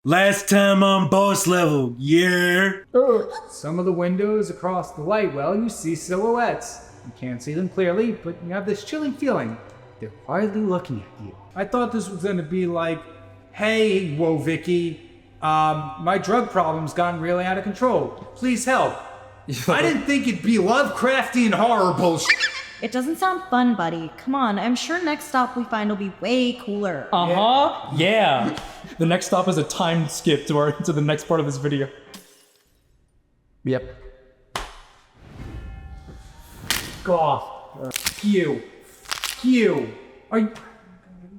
Last time on boss level, yeah. Some of the windows across the light well, you see silhouettes. You can't see them clearly, but you have this chilling feeling. They're quietly looking at you. I thought this was gonna be like, hey, whoa, Vicky, my drug problem's gotten really out of control. Please help. I didn't think it'd be Lovecraftian horror bullshit. It doesn't sound fun, buddy. Come on, I'm sure next stop we find will be way cooler. Uh-huh. Yeah. The next stop is a timed skip to the next part of this video. Yep. Go off. You. Are you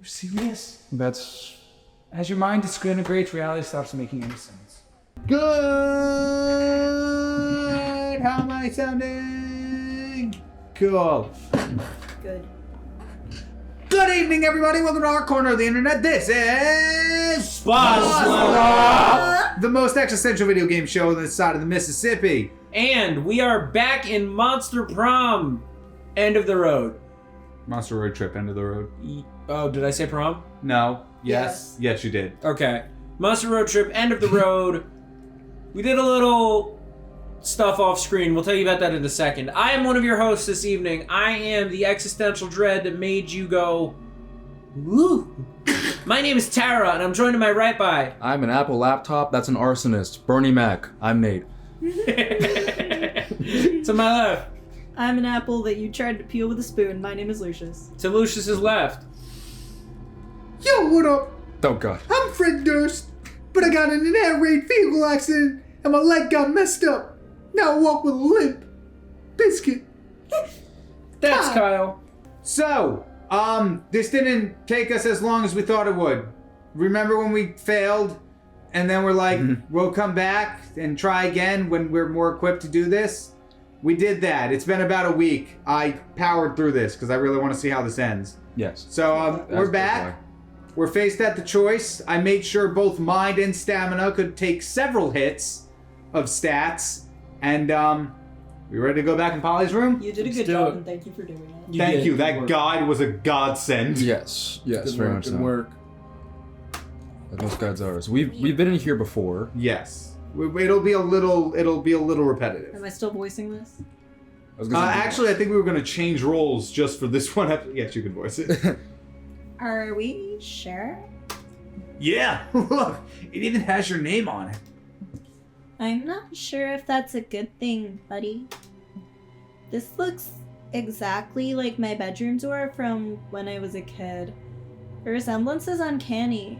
serious? That's... As your mind disintegrates, reality stops making any sense. Good! How am I sounding? Cool. Good. Good evening, everybody. Welcome to our corner of the internet. This is... the most existential video game show on this side of the Mississippi. And we are back in Monster Prom. End of the road. Monster Road Trip, end of the road. Oh, did I say Prom? No. Yes, you did. Okay. Monster Road Trip, end of the road. We did a little stuff off screen. We'll tell you about that in a second. I am one of your hosts this evening. I am the existential dread that made you go, woo. My name is Tara, and I'm joined to my right by... I'm an Apple laptop that's an arsonist. Bernie Mac. I'm Nate. To my left. I'm an apple that you tried to peel with a spoon. My name is Lucius. To Lucius's left. Yo, what up? Oh, God. I'm Fred Durst, but I got in an air raid vehicle accident and my leg got messed up. Now I walk with a limp. Biscuit. That's Kyle. So, this didn't take us as long as we thought it would. Remember when we failed and then we're like, we'll come back and try again when we're more equipped to do this? We did that. It's been about a week. I powered through this because I really want to see how this ends. Yes. So, we're back. We're faced at the choice. I made sure both mind and stamina could take several hits of stats. And, we ready to go back in Polly's room? You did a good job, and thank you for doing it. Thank you. That guide was a godsend. Yes, Good very work, much good so. work. Those guides are. So we've been in here before. Yes. It'll be a little repetitive. Am I still voicing this? I was gonna say- Actually, I think we were gonna change roles just for this one. Yes, you can voice it. Are we sure? Yeah. Look, it even has your name on it. I'm not sure if that's a good thing, buddy. This looks exactly like my bedroom door from when I was a kid. The resemblance is uncanny.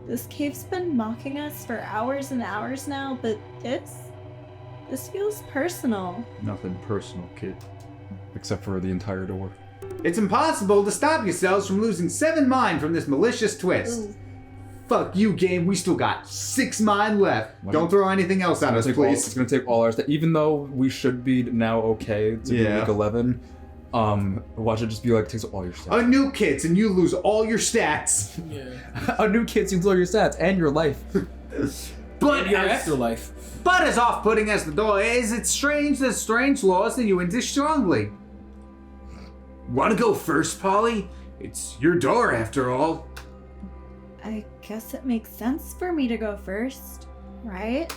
This cave's been mocking us for hours and hours now, but this feels personal. Nothing personal, kid. Except for the entire door. It's impossible to stop yourselves from losing 7 mind from this malicious twist. Ooh. Fuck you, game. We still got 6 mind left. What? Don't throw anything else at us, It's please. gonna take all our stuff. Even though we should be now okay to be Yeah. week 11, watch it just be like, takes all your A stats. new kits and you lose all your stats. Yeah. A new kid seems all your stats and your life. But And your as, afterlife. but as off-putting as the door is, it's strange that strange laws that you into strongly. Want to go first, Polly? It's your door, after all. I guess it makes sense for me to go first, right?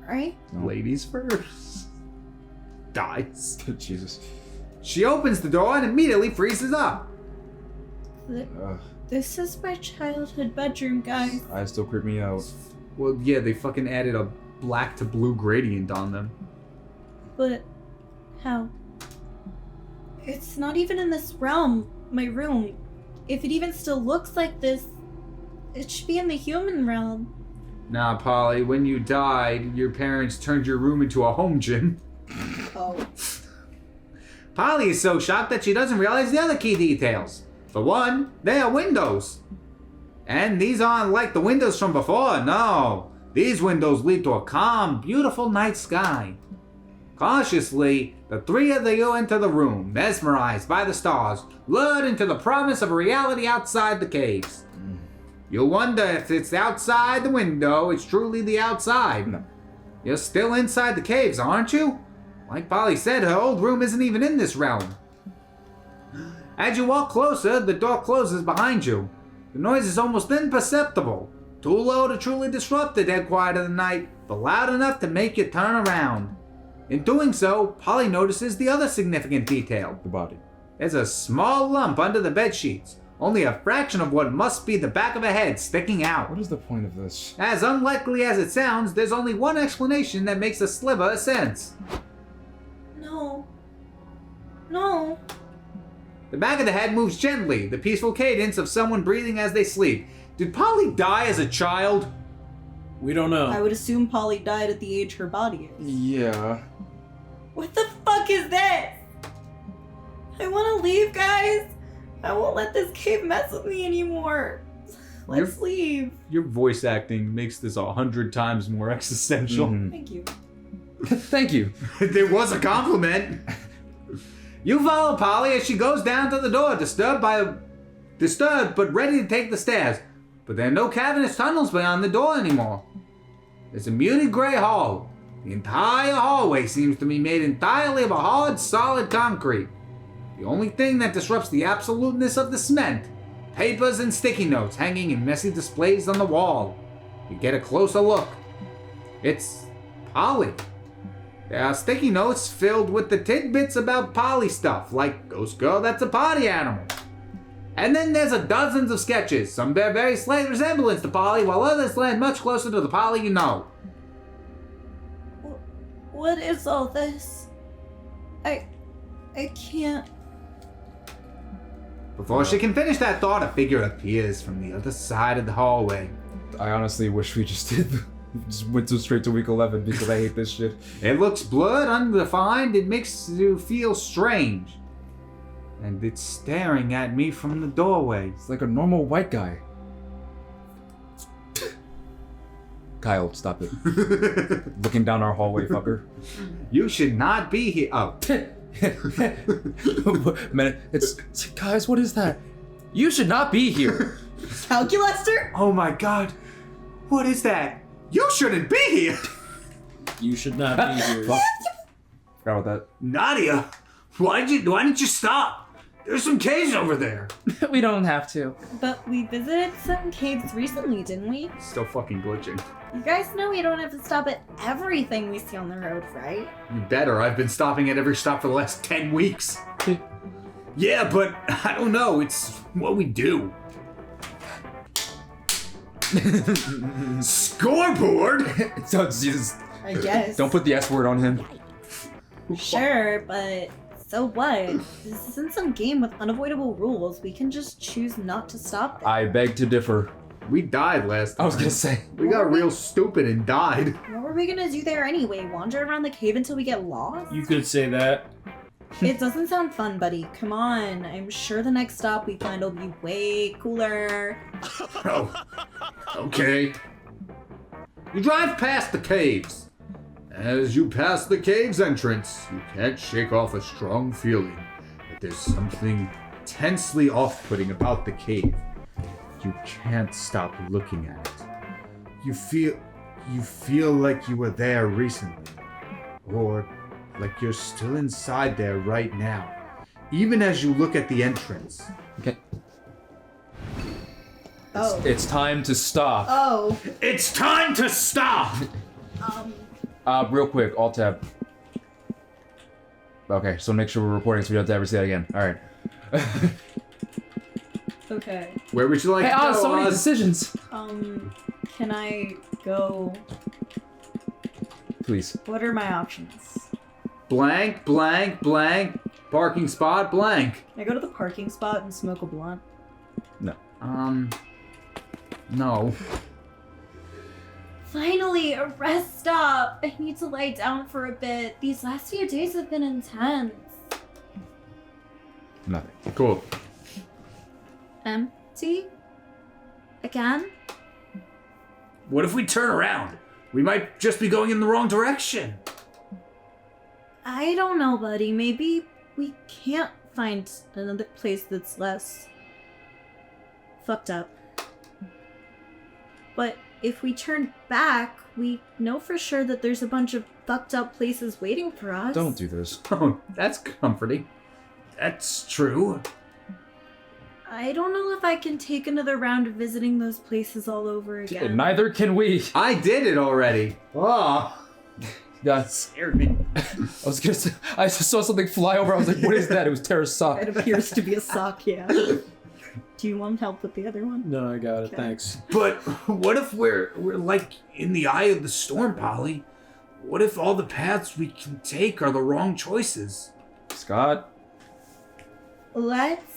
Right? No. Ladies first. Dies. Jesus. She opens the door and immediately freezes up. This is my childhood bedroom, guys. Eyes still creep me out. Well, yeah, they fucking added a black to blue gradient on them. But how? It's not even in this realm, my room. If it even still looks like this, it should be in the human realm. Nah, Polly, when you died, your parents turned your room into a home gym. Oh. Polly is so shocked that she doesn't realize the other key details. For one, they are windows. And these aren't like the windows from before, no. These windows lead to a calm, beautiful night sky. Cautiously, the 3 of you enter the room, mesmerized by the stars, lured into the promise of a reality outside the caves. You'll wonder if it's outside the window, it's truly the outside. No. You're still inside the caves, aren't you? Like Polly said, her old room isn't even in this realm. As you walk closer, the door closes behind you. The noise is almost imperceptible, too low to truly disrupt the dead quiet of the night, but loud enough to make you turn around. In doing so, Polly notices the other significant detail. The body. There's a small lump under the bedsheets, only a fraction of what must be the back of a head sticking out. What is the point of this? As unlikely as it sounds, there's only one explanation that makes a sliver of sense. No. No. The back of the head moves gently, the peaceful cadence of someone breathing as they sleep. Did Polly die as a child? We don't know. I would assume Polly died at the age her body is. Yeah. What the fuck is this? I want to leave, guys. I won't let this cave mess with me anymore. Let's leave. Your voice acting makes this 100 times more existential. Thank you. Thank you. There was a compliment. You follow Polly as she goes down to the door, disturbed but ready to take the stairs. But there are no cavernous tunnels beyond the door anymore. It's a muted gray hall. The entire hallway seems to be made entirely of a hard, solid concrete. The only thing that disrupts the absoluteness of the cement, papers and sticky notes hanging in messy displays on the wall. You get a closer look. It's Polly. There are sticky notes filled with the tidbits about Polly stuff, like Ghost Girl that's a party animal. And then there's dozens of sketches. Some bear very slight resemblance to Polly, while others land much closer to the Polly you know. What is all this? I can't. Before she can finish that thought, a figure appears from the other side of the hallway. I honestly wish we just went straight to week 11 because I hate this shit. It looks blurred, undefined, it makes you feel strange. And it's staring at me from the doorway. It's like a normal white guy. Kyle, stop it. Looking down our hallway, fucker. You should not be here. Oh. Man, it's guys, what is that? You should not be here. Calculaster? Oh my god. What is that? You shouldn't be here. You should not be here. Fuck. Forgot about that. Nadia, why didn't you stop? There's some caves over there. We don't have to. But we visited some caves recently, didn't we? Still fucking glitching. You guys know we don't have to stop at everything we see on the road, right? You better. I've been stopping at every stop for the last 10 weeks. Yeah, but I don't know. It's what we do. Scoreboard? So, Jesus. I guess. Don't put the S word on him. Sure, but so what? This isn't some game with unavoidable rules. We can just choose not to stop there. I beg to differ. We died last time. I was gonna say. We got real stupid and died. What were we gonna do there anyway? Wander around the cave until we get lost? You could say that. It doesn't sound fun, buddy. Come on. I'm sure the next stop we find will be way cooler. Oh, okay. You drive past the caves. As you pass the cave's entrance, you can't shake off a strong feeling that there's something tensely off-putting about the cave. You can't stop looking at it. You feel like you were there recently, or like you're still inside there right now, even as you look at the entrance. Okay. Oh. It's time to stop. Oh. It's time to stop! Real quick, Alt Tab. Okay, so make sure we're recording so we don't have to ever say that again. Alright. Okay. Where would you like Hey, to go, so many Oz? decisions. Can I go? Please. What are my options? Blank, blank, blank, parking spot, blank. Can I go to the parking spot and smoke a blunt? No. Finally, a rest stop! I need to lie down for a bit. These last few days have been intense. Nothing. Cool. Empty? Again? What if we turn around? We might just be going in the wrong direction. I don't know, buddy. Maybe we can't find another place that's less fucked up. But if we turn back, we know for sure that there's a bunch of fucked up places waiting for us. Don't do this. Oh, that's comforting. That's true. I don't know if I can take another round of visiting those places all over again. Neither can we. I did it already. Oh. Yeah, Scared me. I was gonna say, I just saw something fly over. I was like, what is that? It was Tara's sock. It appears to be a sock, yeah. Do you want help with the other one? No, I got it. Okay. Thanks. But what if we're like in the eye of the storm, Polly? What if all the paths we can take are the wrong choices? Scott. Let's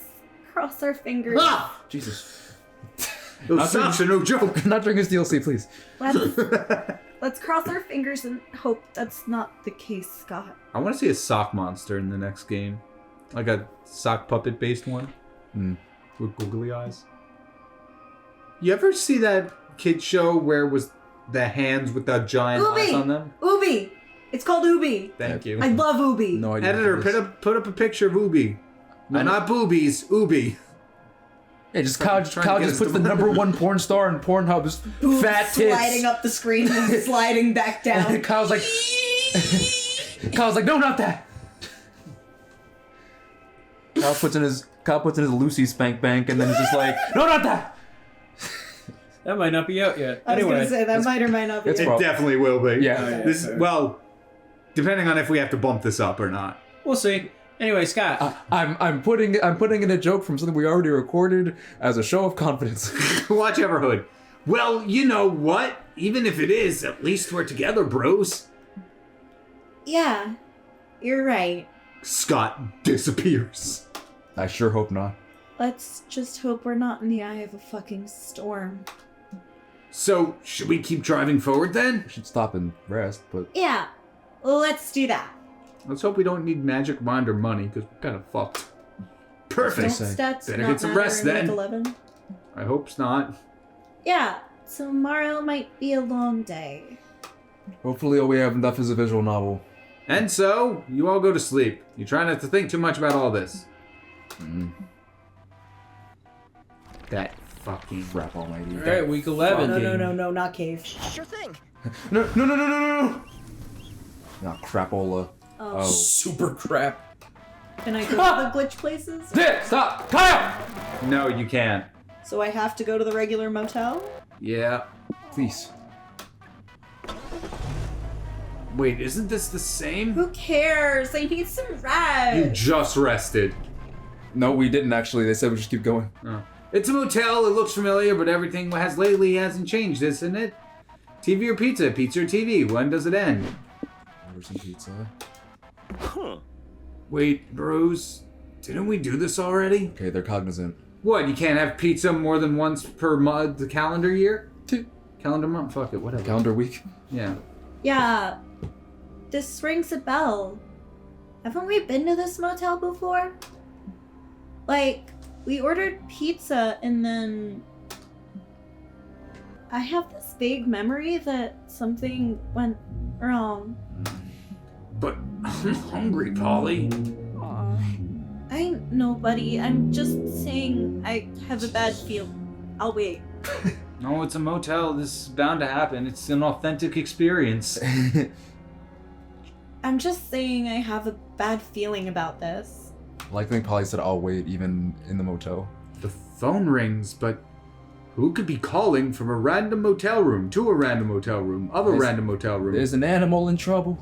cross our fingers. Ah! Jesus. Those socks are no joke. Not during his DLC, please. Let's cross our fingers and hope that's not the case, Scott. I want to see a sock monster in the next game. Like a sock puppet based one. With googly eyes. You ever see that kid show where it was the hands with the giant eyes on them? Ubi! It's called Ubi. Thank you. I love Ubi. No idea. Editor, put up a picture of Ubi. No, not boobies, Ubi. Yeah, just Kyle trying to get just us puts to- the #1 porn star in Pornhub, just Boobs fat tits. sliding up the screen and sliding back down. And Kyle's like, no, not that. Kyle puts in his Lucy spank bank, and then he's just like, no, not that. That might not be out yet. I was Anyway, gonna say that might or might not be. it's it. prob- It definitely will be. Yeah. This well, depending on if we have to bump this up or not. we'll see. Anyway, Scott. I'm putting in a joke from something we already recorded as a show of confidence. Watch Everhood. Well, you know what? Even if it is, at least we're together, bros. Yeah, you're right. Scott disappears. I sure hope not. Let's just hope we're not in the eye of a fucking storm. So, should we keep driving forward then? We should stop and rest, but Yeah, let's do that. Let's hope we don't need magic wand or money, because we're kind of fucked. Perfect. Don't stats Better not get some matter rest in then. week 11? I hope's not. Yeah, tomorrow might be a long day. hopefully all we have enough is a visual novel. And so, you all go to sleep. You try not to think too much about all this. That fucking... Crap almighty. All right, week 11. No, not cave. No. Nah, crapola. Oh. Super crap. Can I go to the glitch places? Stop! Kyle! No, you can't. So I have to go to the regular motel? Yeah. Please. Wait, isn't this the same? Who cares? I need some You rest. just rested. No, we didn't actually. They said we just keep going. Oh. It's a motel. It looks familiar, but everything has lately hasn't changed, isn't it? TV or pizza? Pizza or TV? When does it end? Order some pizza. Wait, bros. Didn't we do this already? Okay, they're cognizant. What, you can't have pizza more than once per month, the calendar year? Calendar month? Fuck it, whatever. Calendar week. Yeah. Yeah, this rings a bell. Haven't we been to this motel before? Like, we ordered pizza and then... I have this vague memory that something went wrong. But I'm hungry, Polly. I know, buddy. I'm just saying I have a bad feel. I'll wait. No, it's a motel. This is bound to happen. It's an authentic experience. I'm just saying I have a bad feeling about this. Like I think Polly said, I'll wait even in the motel. The phone rings, but who could be calling from a random motel room to a random motel room of a random motel room? There's an animal in trouble.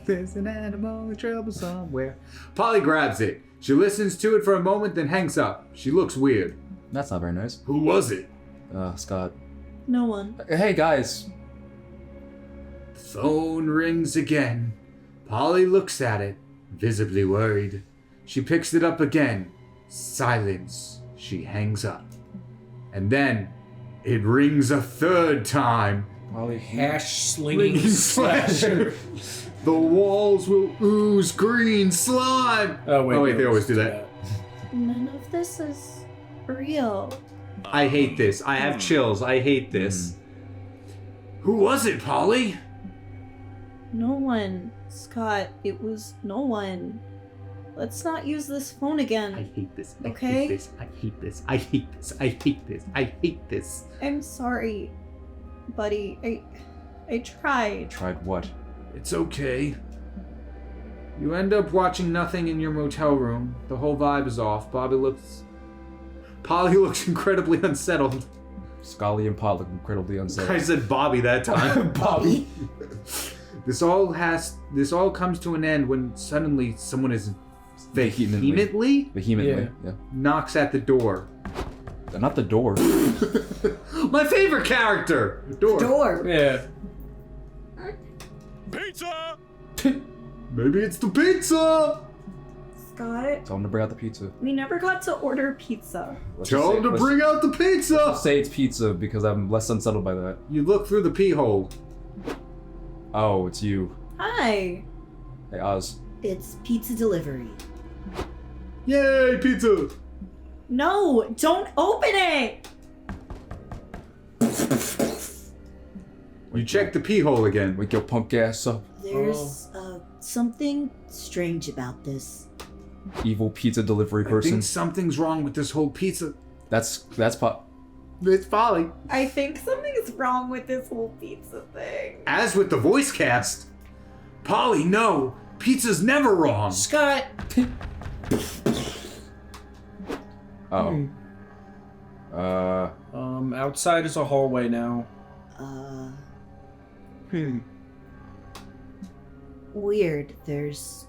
There's an animal in trouble somewhere. Polly grabs it. She listens to it for a moment, then hangs up. She looks weird. That's not very nice. Who was it? Scott. No one. Hey guys. Phone rings again. Polly looks at it, visibly worried. She picks it up again. Silence. She hangs up. And then it rings a third time. Polly. Hash slinging slasher. The walls will ooze green slime. Oh wait, They always do that. None of this is real. I hate this. I have chills. I hate this. Who was it, Polly? No one. Scott, it was no one. Let's not use this phone I again. hate this. I Okay. hate this. I hate this. I hate this. I hate this. I hate this. I'm sorry, buddy. I tried. Tried what? It's okay. You end up watching nothing in your motel room. The whole vibe is off. Polly looks incredibly unsettled. Scully and Pot look incredibly I unsettled. said Bobby that time. Bobby. This all comes to an end when suddenly someone is vehemently Yeah. knocks at the door. Not the door. My favorite character! Door. Yeah. Pizza! Maybe it's the pizza! Scott, Tell him to bring out the pizza. we never got to order pizza. Let's Tell just him to let's bring out the pizza! say it's pizza because I'm less unsettled by that. You look through the pee hole. Oh, it's you. Hi. Hey, Oz. It's pizza delivery. Yay, pizza! No, don't open it! You check the pee hole again. Wake your punk ass up. There's something strange about this. Evil pizza delivery I person. think something's wrong with this whole pizza. That's Pot. It's Polly. I think something's wrong with this whole pizza thing. As with the voice cast. Polly, no! Pizza's never wrong! Scott. Oh. Outside is a hallway now. Weird. There's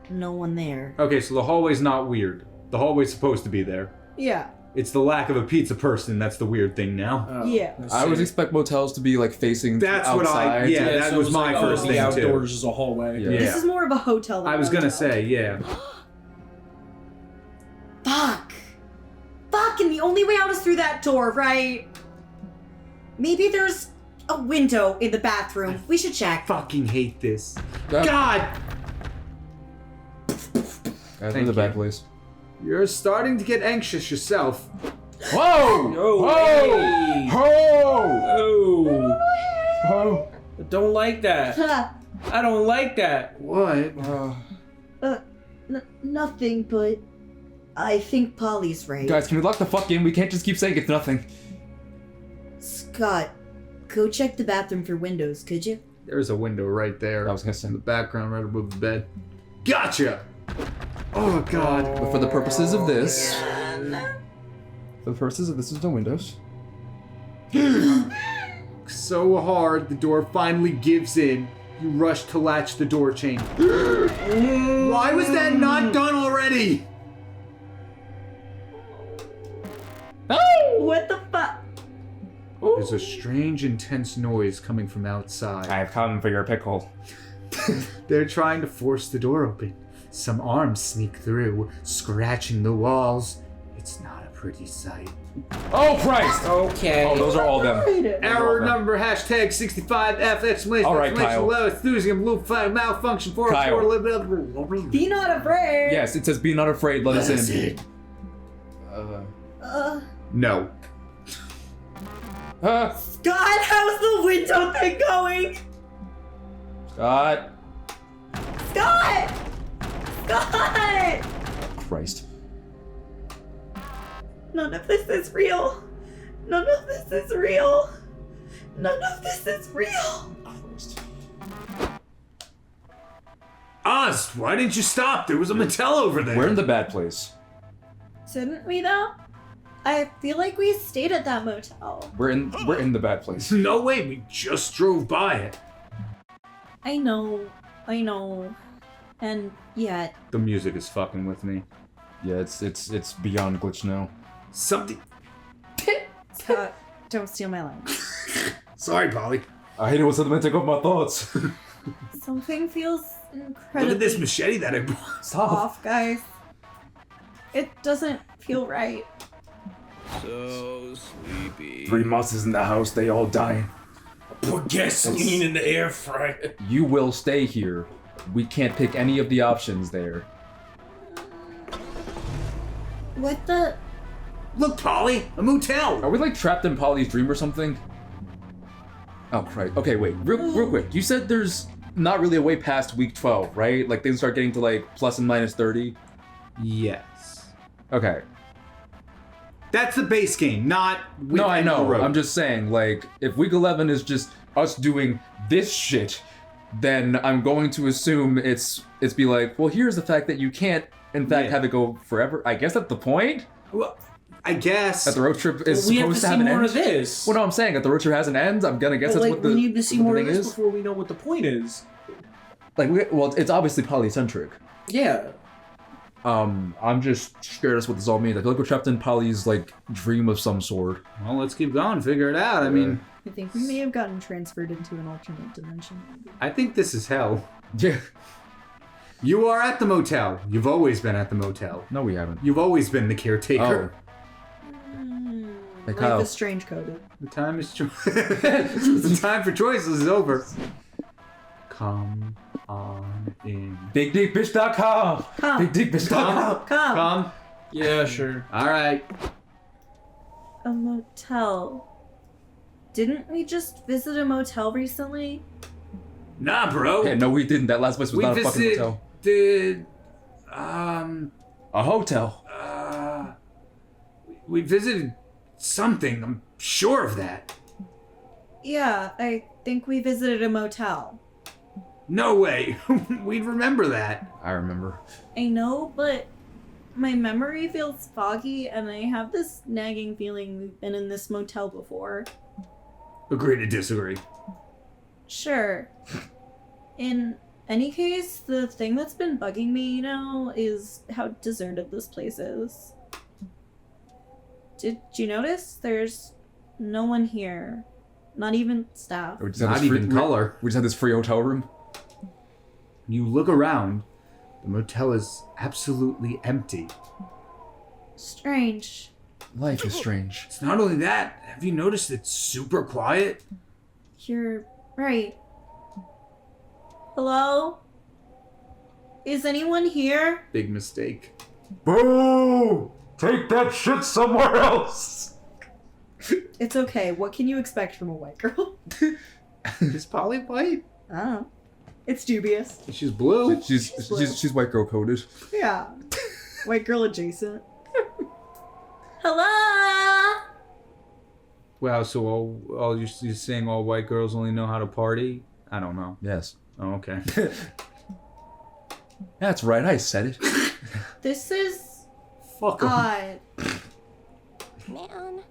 no one there. Okay, so the hallway's not weird. The hallway's supposed to be there. Yeah. It's the lack of a pizza person that's the weird thing now. Oh, Yeah. let's I see. always expect motels to be like facing That's outside. what I- yeah. that so it was my like, first the thing, too. outdoors is a hallway. Yeah. This is more of a hotel than I a was gonna motel. say, yeah. Fuck! Fuck, and the only way out is through that door, right? Maybe there's a window in the bathroom. We should check. Fucking hate this. That- God! Guys, Thank in the back, you. please. You're starting to get anxious yourself. Whoa! Oh, Whoa! hey. Whoa! Oh. Whoa! I don't like that. I don't like that. What? Nothing, but I think Polly's right. Guys, can we lock the fuck in? We can't just keep saying it's nothing. Scott, go check the bathroom for windows, could you? There's a window right there. I was gonna say. in the background, right above the bed. Gotcha! Oh, God. But for the purposes of this... For the purposes of this is no windows. So hard, the door finally gives in. You rush to latch the door chain. Why was that not done already? What the fuck? There's a strange, intense noise coming from outside. I've come for your pickle. They're trying to force the door open. Some arms sneak through, scratching the walls. It's not a pretty sight. Oh, Christ! Okay. Oh, those are all them. Error number hashtag 65F exclamation All right, exclamation Kyle. low enthusiasm loop malfunction 404 Be not afraid. Yes, it says be not afraid, let us in. No. God, how's the window thing going? Scott. Scott! Scott! Christ. None of this is real. None of this is real. None of this is real. Christ. Oz, why didn't you stop? There was a motel over there. We're in the bad place. Didn't we though? I feel like we stayed at that motel. We're in the bad place. No way, we just drove by it. I know. And yet. The music is fucking with me. Yeah, it's beyond glitch now. Something. Scott, don't steal my line. Sorry, Polly. I hate it when something take off my thoughts. Something feels incredibly Look at this machete that I brought. Stop. off, guys. It doesn't feel right. So sleepy. 3 monsters in the house, they all dying. Put gasoline in the air fryer. You will stay here. We can't pick any of the options there. What the? Look, Polly, a motel. Are we like trapped in Polly's dream or something? Oh, Christ. Okay, wait, real quick. You said there's not really a way past week 12, right? Like things start getting to like plus and minus 30. Yes. Okay. That's the base game, not with No, I End of the know. Road. I'm just saying, like, if week 11 is just us doing this shit, then I'm going to assume it's be like, well, here's the fact that you can't, in fact, have it go forever. I guess that's the point. Well, I guess That the road trip is we have to supposed to see have an more end. of this. Well, no, I'm saying that the road trip has an end. I'm gonna guess But, that's like, what the we need to see what the more of thing this is. before we know what the point is. Like, well, it's obviously polycentric. Yeah. I'm just scared that's what this all means. I feel like we're trapped in Polly's like dream of some sort. Well, let's keep going, figure it out. I mean, I think we may have gotten transferred into an alternate dimension. I think this is hell. Yeah. You are at the motel. You've always been at the motel. No, we haven't. You've always been the caretaker. Hey, Life Kyle. is strange coded. The time is the time for choices is over. Come on in. BigDickBitch.com. Come. BigDickBitch.com. Come. Yeah, sure. All right. A motel. Didn't we just visit a motel recently? Nah, bro. Yeah, no, we didn't. That last place was We not a fucking visited. hotel. A hotel. We visited something. I'm sure of that. Yeah, I think we visited a motel. No way. We'd remember that. I remember. I know, but my memory feels foggy and I have this nagging feeling we've been in this motel before. Agree to disagree. Sure. In any case, the thing that's been bugging me, is how deserted this place is. Did you notice? There's no one here. Not even staff. We just had Not this free- even color. We just had this free hotel room. You look around. The motel is absolutely empty. Strange. Life is strange. It's not only that. Have you noticed it's super quiet? You're right. Hello? Is anyone here? Big mistake. Boo! Take that shit somewhere else. It's okay. What can you expect from a white girl? Is Polly white? I don't know. It's dubious. She's blue. She's white girl coded. Yeah. White girl adjacent. Hello? Wow, so all you're saying all white girls only know how to party? I don't know. Yes. Oh, okay. That's right. I said it. This is Fuck 'em. odd. Man.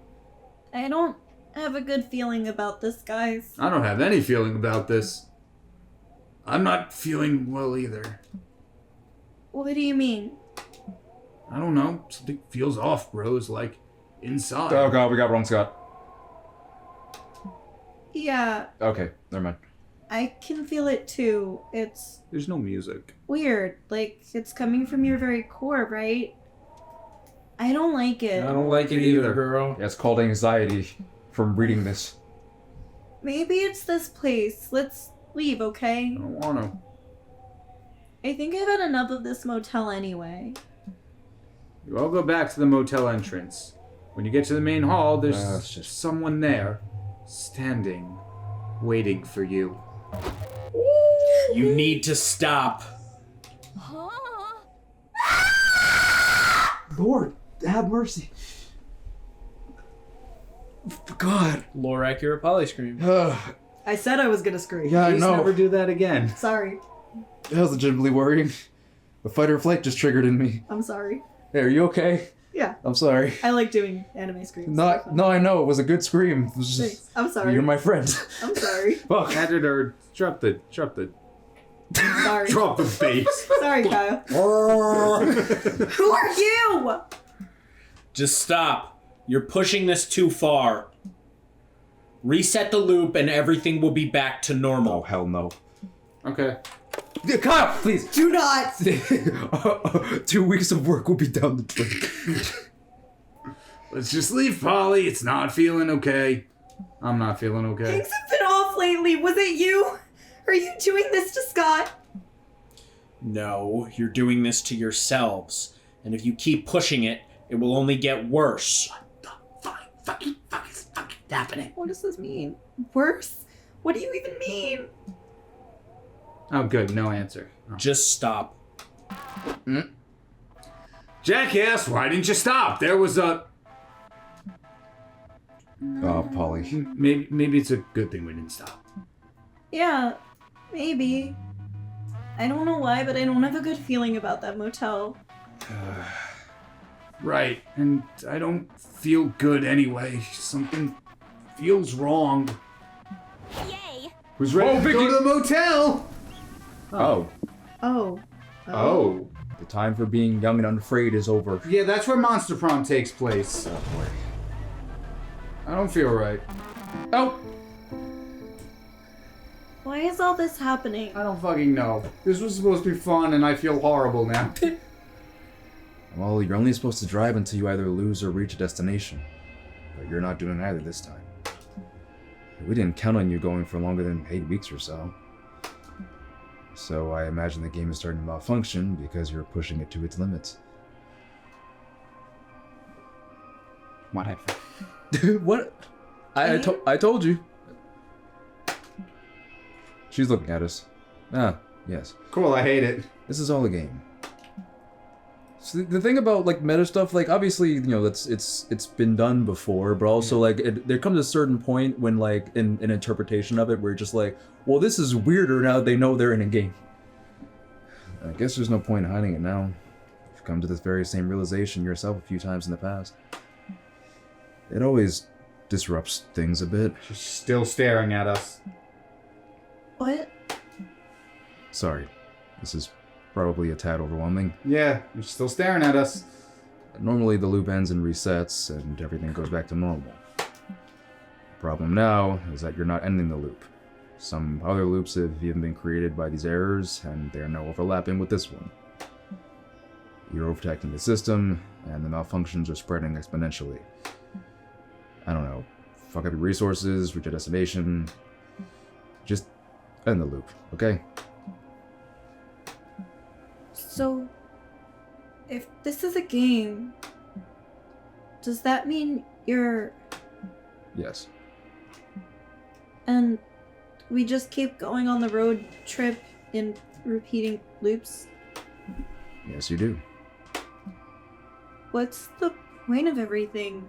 I don't have a good feeling about this, guys. I don't have any feeling about this. I'm not feeling well either. What do you mean? I don't know. Something feels off, bro. It's like inside. Oh god, we got wrong Scott. Yeah, Okay, never mind. I can feel it too. It's There's no music. weird. Like, it's coming from your very core, right? I don't like it. I don't like it either, girl. Yeah, it's called anxiety from reading this. Maybe it's this place. Let's leave, okay? I don't want to. I think I've had enough of this motel anyway. You all go back to the motel entrance. When you get to the main hall, there's it's just- someone there, standing, waiting for you. You need to stop. Lord, have mercy. God. Lore accurate poly scream. I said I was gonna scream. Yeah, I Please know. never do that again. Sorry. That was legitimately worrying. The fight or flight just triggered in me. I'm sorry. Hey, are you okay? Yeah, I'm sorry. I like doing anime screams. No, I know it was a good scream. It was just, Thanks. I'm sorry. you're my friend. I'm sorry. Fuck. Added or drop the Sorry. drop the bass. Sorry, Kyle. Who are you? Just stop. You're pushing this too far. Reset the loop and everything will be back to Oh normal. hell no. Okay. Yeah, Kyle, please. Do not. 2 weeks of work will be down the drain. Let's just leave Polly. It's not feeling okay. I'm not feeling okay. Things have been off lately. Was it you? Are you doing this to Scott? No, you're doing this to yourselves. And if you keep pushing it, it will only get worse. Fucking happening. What does this mean? Worse? What do you even mean? Oh, good. No answer. Oh. Just stop. Jackass, why didn't you stop? There was a... Oh, Polly. Maybe it's a good thing we didn't stop. Yeah, Maybe. I don't know why, but I don't have a good feeling about that motel. Right, and I don't feel good anyway. Something feels wrong. Yay! Who's ready to go to the motel? Oh. Oh. The time for being young and unafraid is over. Yeah, that's where Monster Prom takes place. Oh boy. I don't feel right. Oh! Why is all this happening? I don't fucking know. This was supposed to be fun and I feel horrible now. Well, you're only supposed to drive until you either lose or reach a destination. But you're not doing either this time. We didn't count on you going for longer than 8 weeks or so. So I imagine the game is starting to malfunction because you're pushing it to its limits. Whatever. What? I told you. She's looking at us. Ah, yes. Cool, I hate it. This is all a game. So the thing about like meta stuff, like obviously, you know, it's been done before, but also like there comes a certain point when like in an interpretation of it where you're just like, well, this is weirder now that they know they're in a game. I guess there's no point in hiding it now. You've come to this very same realization yourself a few times in the past. It always disrupts things a bit. She's still staring at us. What? Sorry, this is probably a tad overwhelming. Yeah, you're still staring at us. Normally the loop ends and resets and everything goes back to normal. The problem now is that you're not ending the loop. Some other loops have even been created by these errors and they are now overlapping with this one. You're overtaxing the system and the malfunctions are spreading exponentially. I don't know, fuck up your resources, reach a destination. Just end the loop, okay? So, if this is a game, does that mean you're... Yes. And we just keep going on the road trip in repeating loops? Yes, you do. What's the point of everything?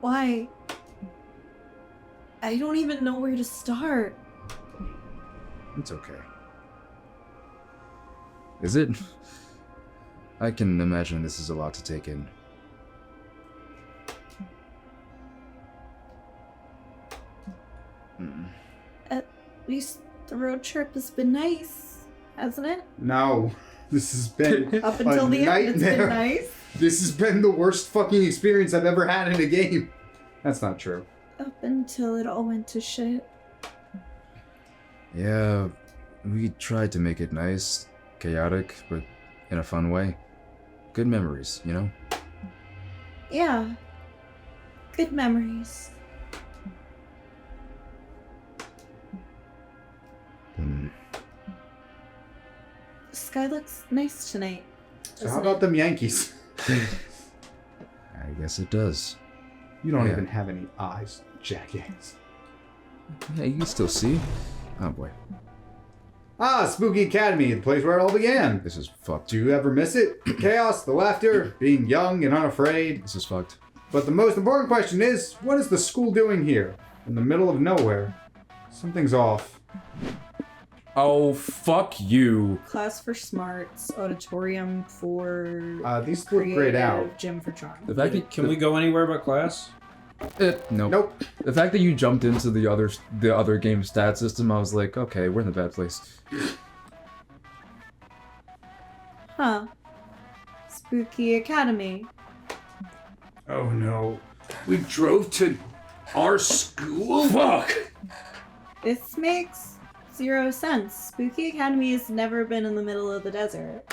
Why? I don't even know where to start. It's okay. Is it? I can imagine this is a lot to take in. At least the road trip has been nice, hasn't it? No, this has been Up until a the end, it's nightmare. been nice. This has been the worst fucking experience I've ever had in a game. That's not true. Up until it all went to shit. Yeah, we tried to make it nice, chaotic, but in a fun way. Good memories, you know? Yeah. Good memories. The sky looks nice tonight. So how about them Yankees? I guess it does. You don't Yeah. even have any eyes, jackass. Yeah, you can still see. Oh boy, Ah, Spooky Academy, the place where it all began. this is fucked. Do you ever miss it? The chaos, the laughter, being young and unafraid. This is fucked. But the most important question is, what is the school doing here? In the middle of nowhere. Something's off. Oh, fuck you. Class for smarts, auditorium for These look grayed out. creative, gym for charm. The fact that Can we go anywhere but class? Nope. Nope. The fact that you jumped into the other game stat system, I was like, okay, we're in the bad place. Huh. Spooky Academy. Oh no. We drove to our school? Fuck! This makes 0 sense. Spooky Academy has never been in the middle of the desert.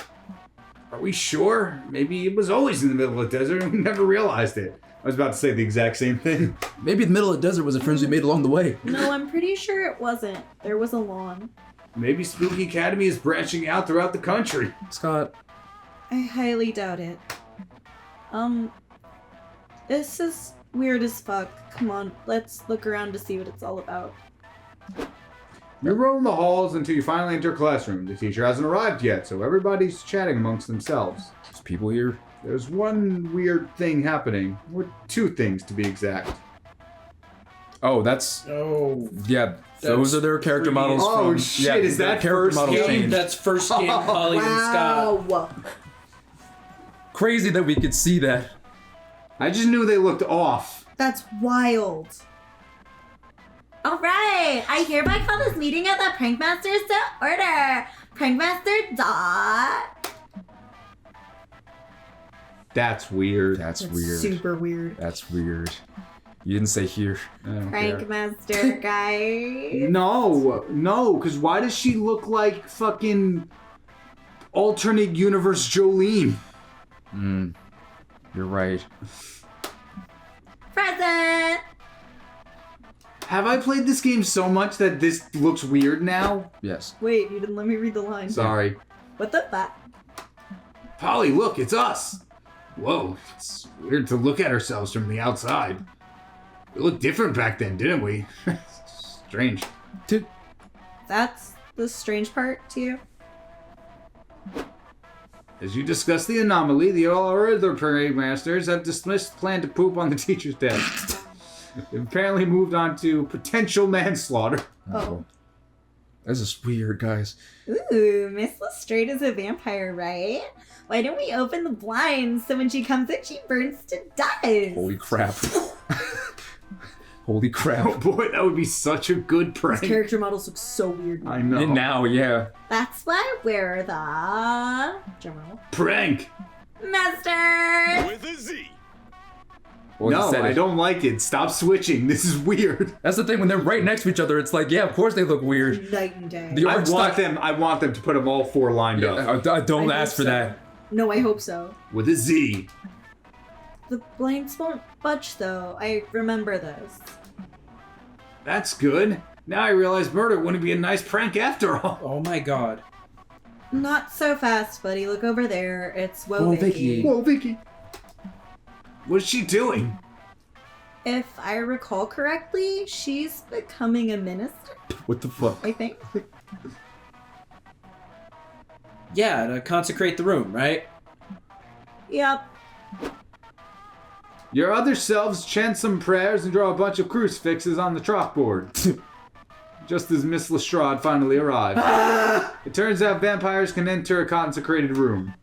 Are we sure? Maybe it was always in the middle of the desert and we never realized it. I was about to say the exact same thing. Maybe the middle of the desert was the friends we made along the way. No, I'm pretty sure it wasn't. There was a lawn. Maybe Spooky Academy is branching out throughout the country. Scott, I highly doubt it. This is weird as fuck. Come on, let's look around to see what it's all about. You roam the halls until you finally enter a classroom. The teacher hasn't arrived yet, so everybody's chatting amongst themselves. there's people here. There's one weird thing happening, or two things to be exact. Oh, that's Oh. yeah. Those are their character models. Oh, from, shit, yeah, is their that character first models game? changed. That's first game Polly and Scott. Wow. Crazy that we could see that. I just knew they looked off. That's wild. All right, I hereby call this meeting of the Prankmasters to order. Prankmaster Dot. That's weird. That's That's weird. super weird. That's weird. You didn't say here. I don't care. Prankmaster guy. No, because why does she look like fucking alternate universe Jolene? You're right. Present. Have I played this game so much that this looks weird now? Yes. Wait, you didn't let me read the line. Sorry. What the fuck? Polly, look, it's us. Whoa, it's weird to look at ourselves from the outside. We looked different back then, didn't we? Strange. That's the strange part to you? As you discuss the anomaly, the other parade masters have dismissed the plan to poop on the teacher's desk. They've apparently moved on to potential manslaughter. Oh. This is weird, guys. Ooh, Miss Lestrade is a vampire, right? Why don't we open the blinds so when she comes in, she burns to dust? Holy crap. Holy crap. Oh boy, that would be such a good prank. His character models look so weird now. I know. And now, yeah. That's why we're the general Prank! master. With a Z. Well, you No, said I it. don't like it. Stop switching. This is weird. That's the thing, when they're right next to each other, it's like, yeah, of course they look weird. Night and day. The I art want style- them to put them all four lined up. Don't I ask hope for so. that. No, I hope so. With a Z. The blinds won't budge though. I remember this. That's good. Now I realize murder wouldn't be a nice prank after all. Oh my god. Not so fast, buddy. Look over there. It's Oh, Vicky. Vicky. Whoa, Vicky. What's she doing? If I recall correctly, she's becoming a minister, What the fuck? I think. Yeah, to consecrate the room, right? Yep. Your other selves chant some prayers and draw a bunch of crucifixes on the chalkboard. Just as Miss Lestrade finally arrived. It turns out vampires can enter a consecrated room.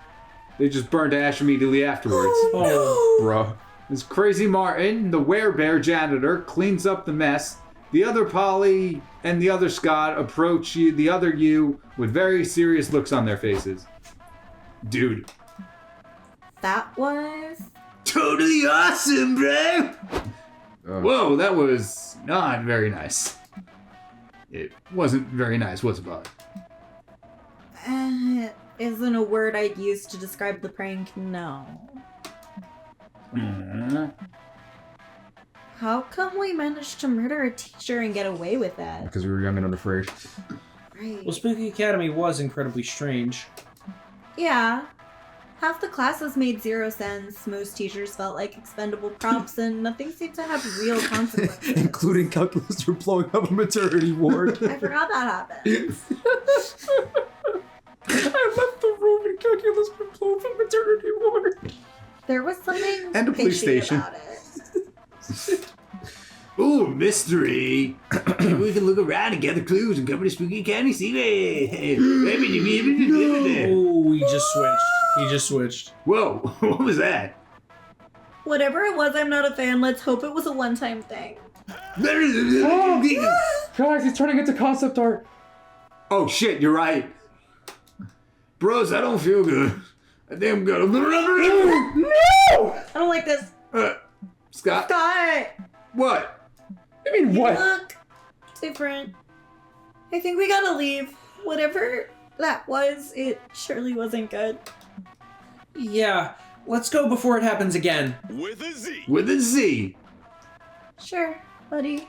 They just burn to ash immediately afterwards. Oh. Bro. As Crazy Martin, the werebear janitor, cleans up the mess, the other Polly and the other Scott approach the other you with very serious looks on their faces. Dude. That was. Totally awesome, bro! Whoa, that was not very nice. It wasn't very nice, was it, Bud? Isn't a word I'd use to describe the prank, no. How come we managed to murder a teacher and get away with that? Because we were young and unafraid. Right. Well, Spooky Academy was incredibly strange. Yeah. Half the classes made 0 sense. Most teachers felt like expendable props, and nothing seemed to have real consequences. Including calculus for blowing up a maternity ward. I forgot that happened. I left the room in calculus for blowing up a maternity ward. There was something And a police fishy station. about it. Ooh, mystery! Maybe we can look around and gather clues and come to Spooky Academy secret. Oh, he just switched. He just switched. Whoa, what was that? Whatever it was, I'm not a fan. Let's hope it was a one-time thing. Guys, he's turning into concept art. Oh shit, you're right. Bros, I don't feel good. I think I'm gonna. No! I don't like this. Scott? Scott! What? I mean, what? Look different. I think we gotta leave. Whatever that was, it surely wasn't good. Yeah, let's go before it happens again. With a Z. With a Z. Sure, buddy.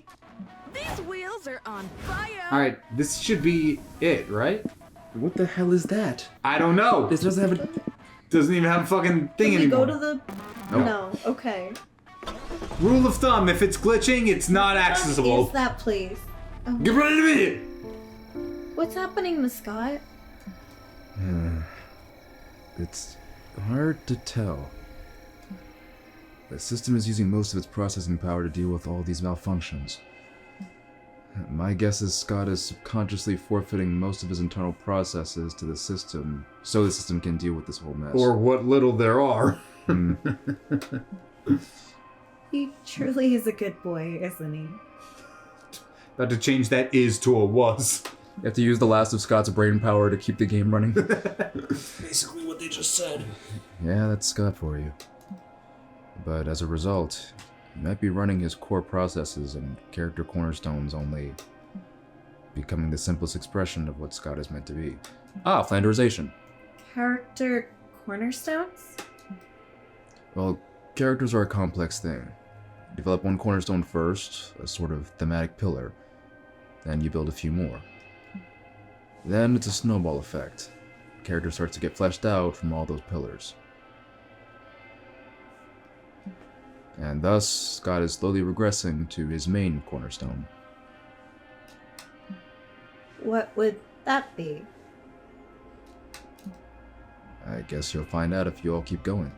These wheels are on fire. Alright, this should be it, right? What the hell is that? I don't know. This doesn't have a... Doesn't even have a fucking thing Can we anymore. go to the... Nope. No, okay. Rule of thumb, if it's glitching, it's not What accessible. is that place? Oh, Get rid of it! what's happening to Scott? It's hard to tell. The system is using most of its processing power to deal with all these malfunctions. My guess is Scott is subconsciously forfeiting most of his internal processes to the system, so the system can deal with this whole mess. Or what little there are. He truly is a good boy, isn't he? About to change that is to a was. You have to use the last of Scott's brain power to keep the game running. Basically what they just said. Yeah, that's Scott for you. But as a result, you might be running his core processes and character cornerstones only becoming the simplest expression of what Scott is meant to be. Flanderization. Character cornerstones? Well, characters are a complex thing. You develop one cornerstone first, a sort of thematic pillar. Then you build a few more. Then it's a snowball effect. The character starts to get fleshed out from all those pillars. And thus, Scott is slowly regressing to his main cornerstone. What would that be? I guess you'll find out if you all keep going.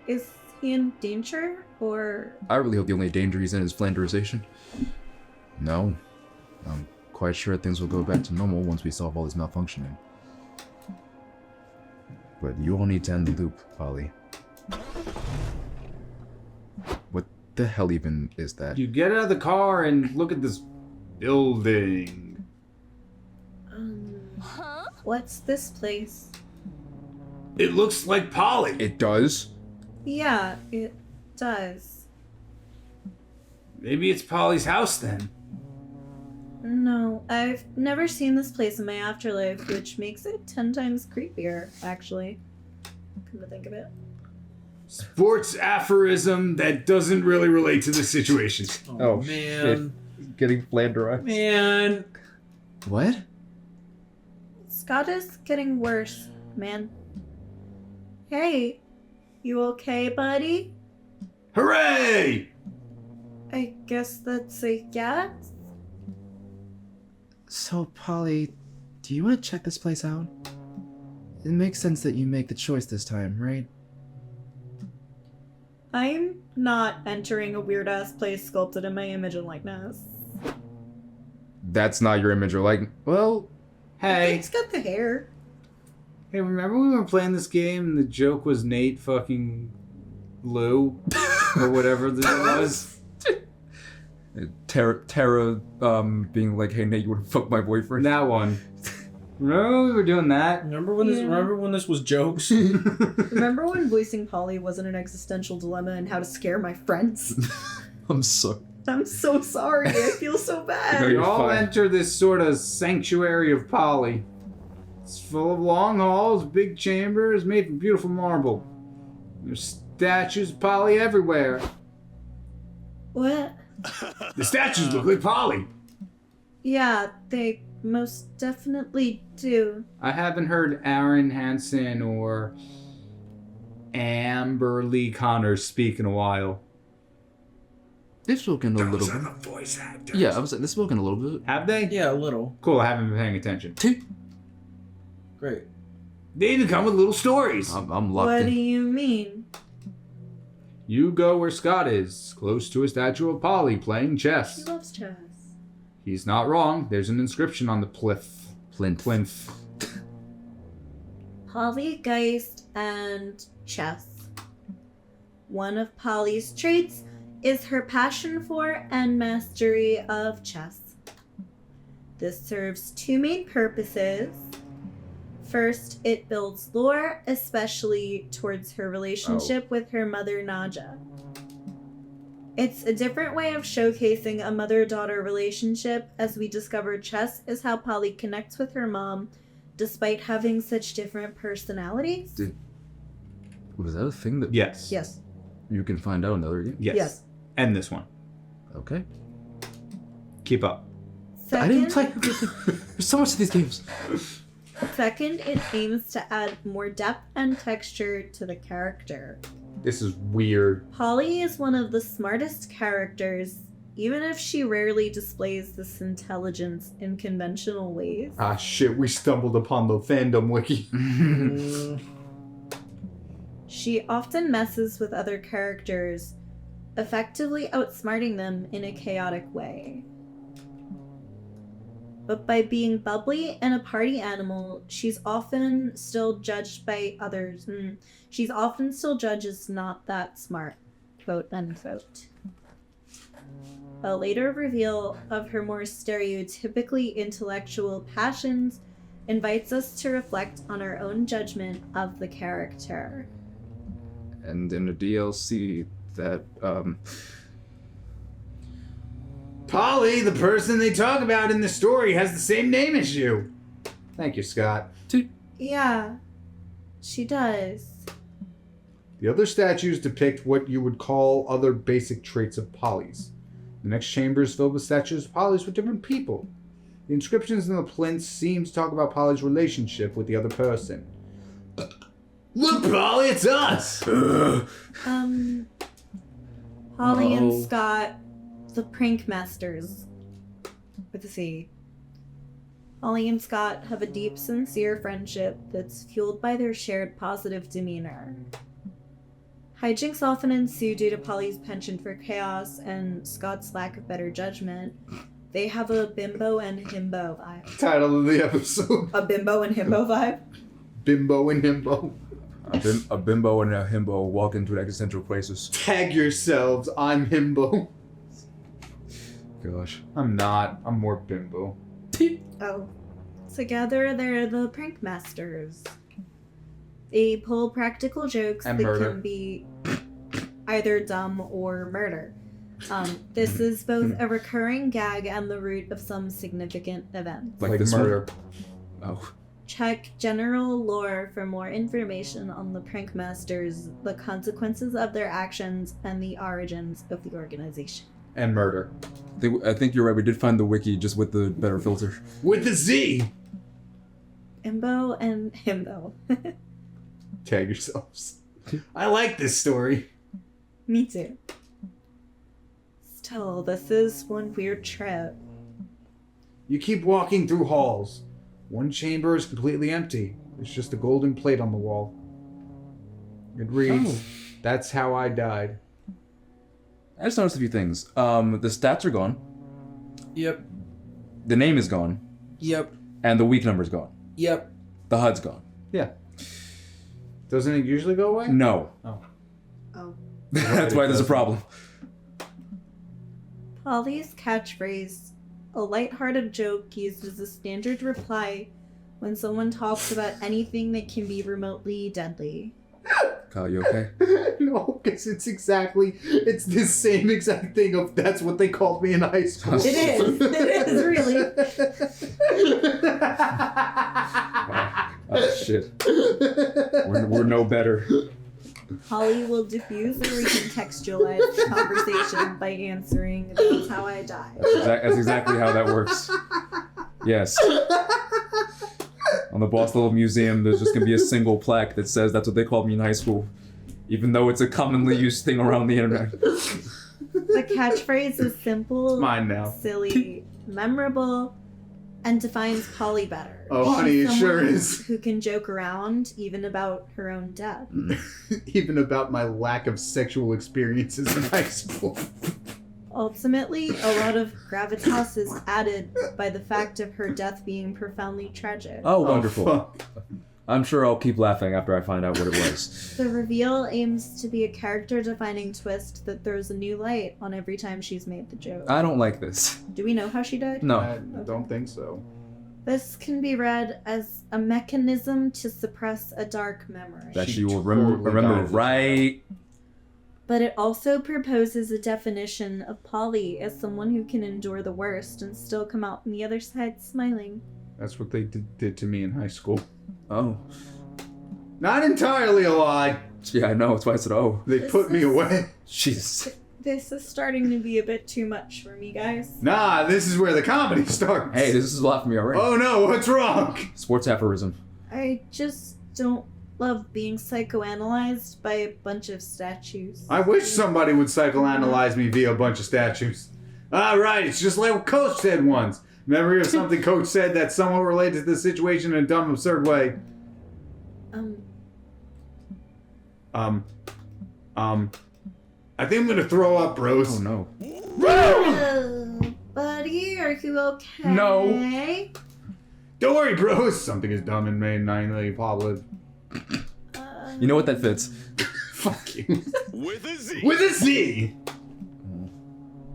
Is he in danger, or...? I really hope the only danger he's in is flanderization. No. I'm quite sure things will go back to normal once we solve all this malfunctioning. But you all need to end the loop, Polly. What the hell even is that? You get out of the car and look at this building. What's this place? It looks like Polly. It does? Yeah, it does. Maybe it's Polly's house then. No, I've never seen this place in my afterlife, which makes it 10 times creepier, actually. Come to think of it. Sports aphorism that doesn't really relate to the situation. Oh man. Shit. Getting flanderized. Man. What? Scott is getting worse, man. Hey, you okay, buddy? Hooray! I guess that's a yes? So, Polly, do you want to check this place out? It makes sense that you make the choice this time, right? I'm not entering a weird-ass place sculpted in my image and likeness. That's not your image or like. Well, Hey. It's got the hair. Hey, remember when we were playing this game and the joke was Nate fucking Lou? Or whatever this was? Tara being like, hey Nate, you wanna fuck my boyfriend? That one. Remember when we were doing that? Remember when this was jokes? Remember when voicing Polly wasn't an existential dilemma and how to scare my friends? I'm sorry. I'm so sorry. I feel so No, bad. you're We all fine. enter this sort of sanctuary of Polly. It's full of long halls, big chambers made from beautiful marble. There's statues of Polly everywhere. What? The statues look like Polly. Yeah, they most definitely do. I haven't heard Aaron Hansen or Amber Lee Connors speak in a while. They've spoken a little bit. Voice actors. Yeah, I was saying they've spoken a little bit. Have they? Yeah, a little. Cool, I haven't been paying attention. Great. They even come with little stories. I'm locked What in. do you mean? You go where Scott is, close to a statue of Polly playing He chess. loves chess. He's not wrong. There's an inscription on the plinth. Plinth. Polygeist and chess. One of Polly's traits is her passion for and mastery of chess. This serves two main purposes. First, it builds lore, especially towards her relationship with her mother, Naja. It's a different way of showcasing a mother-daughter relationship, as we discover chess is how Polly connects with her mom, despite having such different personalities. Was that a thing that Yes. Yes. you can find out in other games? Yes. Yes. And this one. Okay. Keep up. I didn't play. There's so much of these games. Second, it aims to add more depth and texture to the character. This is weird. Polly is one of the smartest characters, even if she rarely displays this intelligence in conventional ways. Ah, shit, we stumbled upon the fandom wiki. She often messes with other characters, effectively outsmarting them in a chaotic way. But by being bubbly and a party animal, she's often still judged by others. She's often still judged as not that smart, quote unquote. A later reveal of her more stereotypically intellectual passions invites us to reflect on our own judgment of the character. And in the DLC, that, Polly, the person they talk about in the story, has the same name as you. Thank you, Scott. Yeah, she does. The other statues depict what you would call other basic traits of Polly's. The next chamber is filled with statues of Polly's with different people. The inscriptions in the plinths seem to talk about Polly's relationship with the other person. Look, Polly, it's us! Polly and Scott, the prank masters. With a C. Polly and Scott have a deep, sincere friendship that's fueled by their shared positive demeanor. Hijinks often ensue due to Polly's penchant for chaos and Scott's lack of better judgment. They have a Bimbo and Himbo vibe. Title of the episode. A Bimbo and Himbo vibe? Bimbo and Himbo. a bimbo and a himbo walk into existential places. Tag yourselves, I'm Himbo. Gosh. I'm not. I'm more Bimbo. Oh. Together, they're the prank masters. They pull practical jokes And that murder. can be either dumb or murder. This is both a recurring gag and the root of some significant events. Like this murder. One? Oh. Check general lore for more information on the prank masters, the consequences of their actions, and the origins of the organization. And murder. I think you're right. We did find the wiki just with the better filter. With the Z! Imbo and Himbo. Tag yourselves. I like this story. Me too. Still, this is one weird trip. You keep walking through halls. One chamber is completely empty. There's just a golden plate on the wall. It reads, "That's how I died." I just noticed a few things. The stats are gone. Yep. The name is gone. Yep. And the week number's gone. Yep. The HUD's gone. Yeah. Doesn't it usually go away? No. Oh. That's why there's a problem. Polly's catchphrase, a lighthearted joke used as a standard reply when someone talks about anything that can be remotely deadly. Kyle, you okay? No, because it's the same exact thing of that's what they called me in high school. It is really. Oh, shit. We're no better. Polly will diffuse or recontextualize the conversation by answering, "That's how I died." That's exactly how that works. Yes. On the Boss Level Museum, there's just gonna be a single plaque that says that's what they called me in high school, even though it's a commonly used thing around the internet. The catchphrase is simple, It's mine now. silly, memorable, and defines Polly better. Oh, She's honey, it sure someone is. Who can joke around even about her own death. Even about my lack of sexual experiences in high school. Ultimately, a lot of gravitas is added by the fact of her death being profoundly tragic. Oh, wonderful. fuck. I'm sure I'll keep laughing after I find out what it was. The reveal aims to be a character-defining twist that throws a new light on every time she's made the joke. I don't like this. Do we know how she died? No. I don't think so. This can be read as a mechanism to suppress a dark memory. That She she will totally remember died. right. But it also proposes a definition of Polly as someone who can endure the worst and still come out on the other side smiling. That's what they did to me in high school. Oh. Not entirely a lie. Yeah, I know. That's why I said, oh. They put me away. Jesus. This is starting to be a bit too much for me, guys. Nah, this is where the comedy starts. Hey, this is a lot for me already. Oh no, what's wrong? Sports aphorism. I just don't love being psychoanalyzed by a bunch of statues. I wish somebody would psychoanalyze me via a bunch of statues. Alright, it's just like what Coach said once. Memory of something Coach said that's somewhat related to the situation in a dumb, absurd way. I think I'm gonna throw up, bros. Oh, no. Oh, buddy. Buddy, are you okay? No. Don't worry, bros. Something is done and made 9 Pablo. You know what that fits? Fuck you. With a Z. With a Z!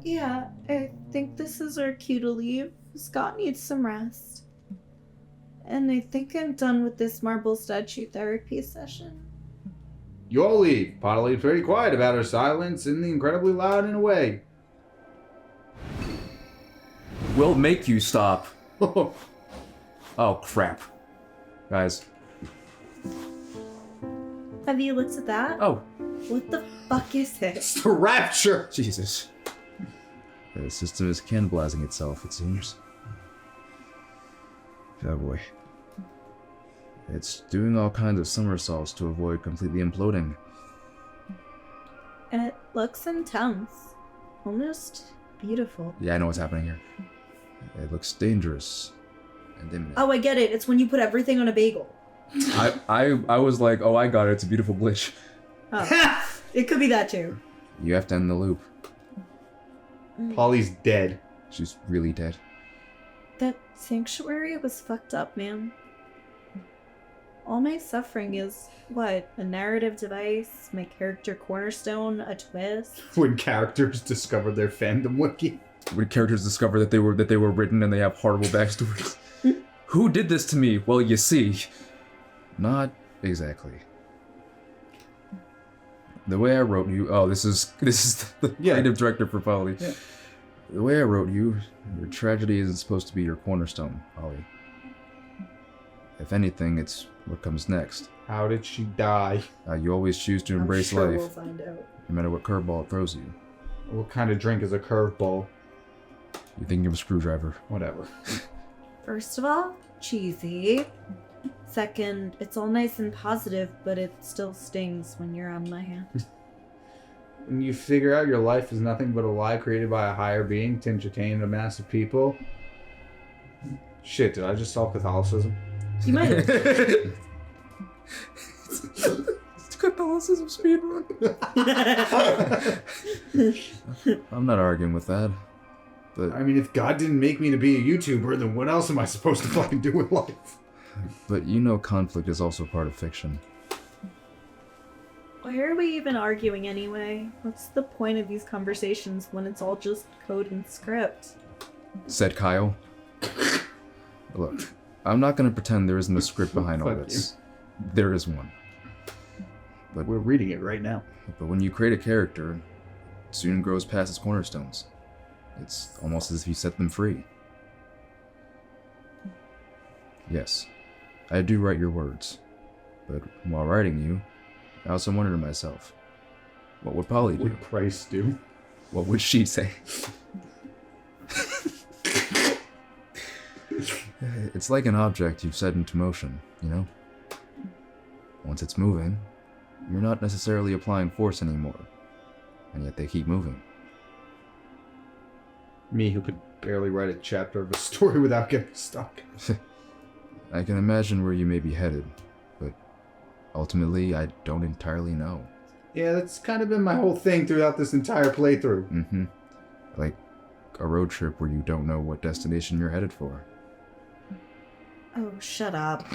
Yeah, I think this is our cue to leave. Scott needs some rest. And I think I'm done with this marble statue therapy session. You all leave. Polly's very quiet about her silence and incredibly loud in a way. We'll make you stop. Oh, crap. Guys. Have you looked at that? Oh. What the fuck is it? It's the rapture! Jesus. The system is cannibalizing itself, it seems. Oh boy. It's doing all kinds of somersaults to avoid completely imploding. It looks intense. Almost beautiful. Yeah, I know what's happening here. It looks dangerous and imminent. Oh, I get it. It's when you put everything on a bagel. I was like, oh, I got it. It's a beautiful glitch. Oh. It could be that too. You have to end the loop. Polly's dead. She's really dead. That sanctuary was fucked up, man. All my suffering is, what, a narrative device, my character cornerstone, a twist? When characters discover their fandom wiki. When characters discover that they were written and they have horrible backstories. Who did this to me? Well, you see. Not exactly. The way I wrote you... Oh, this is the creative director for Polly. Yeah. The way I wrote you, your tragedy isn't supposed to be your cornerstone, Polly. If anything, it's what comes next. How did she die? You always choose to embrace I'm sure life, we'll find out. no matter what curveball it throws you. What kind of drink is a curveball? You think you're a screwdriver. Whatever. First of all, cheesy. Second, it's all nice and positive, but it still stings when you're on my hand. When you figure out your life is nothing but a lie created by a higher being to entertain a mass of people. Shit, did I just solve Catholicism? You might have. It's Catholicism speedrun. I'm not arguing with that. But I mean, if God didn't make me to be a YouTuber, then what else am I supposed to fucking do with life? But you know conflict is also part of fiction. Why are we even arguing anyway? What's the point of these conversations when it's all just code and script? Said Kyle. Look, I'm not gonna pretend there isn't a script behind all Fuck this. There is one. But We're reading it right now. when you create a character, it soon grows past its cornerstones. It's almost as if you set them free. Yes, I do write your words. But while writing you, I also wondered to myself, what would Polly do? What would Christ do? What would she say? It's like an object you've set into motion, you know? Once it's moving, you're not necessarily applying force anymore, and yet they keep moving. Me, who could barely write a chapter of a story without getting stuck. I can imagine where you may be headed, but ultimately, I don't entirely know. Yeah, that's kind of been my whole thing throughout this entire playthrough. Mm-hmm. Like a road trip where you don't know what destination you're headed for. Oh, shut up.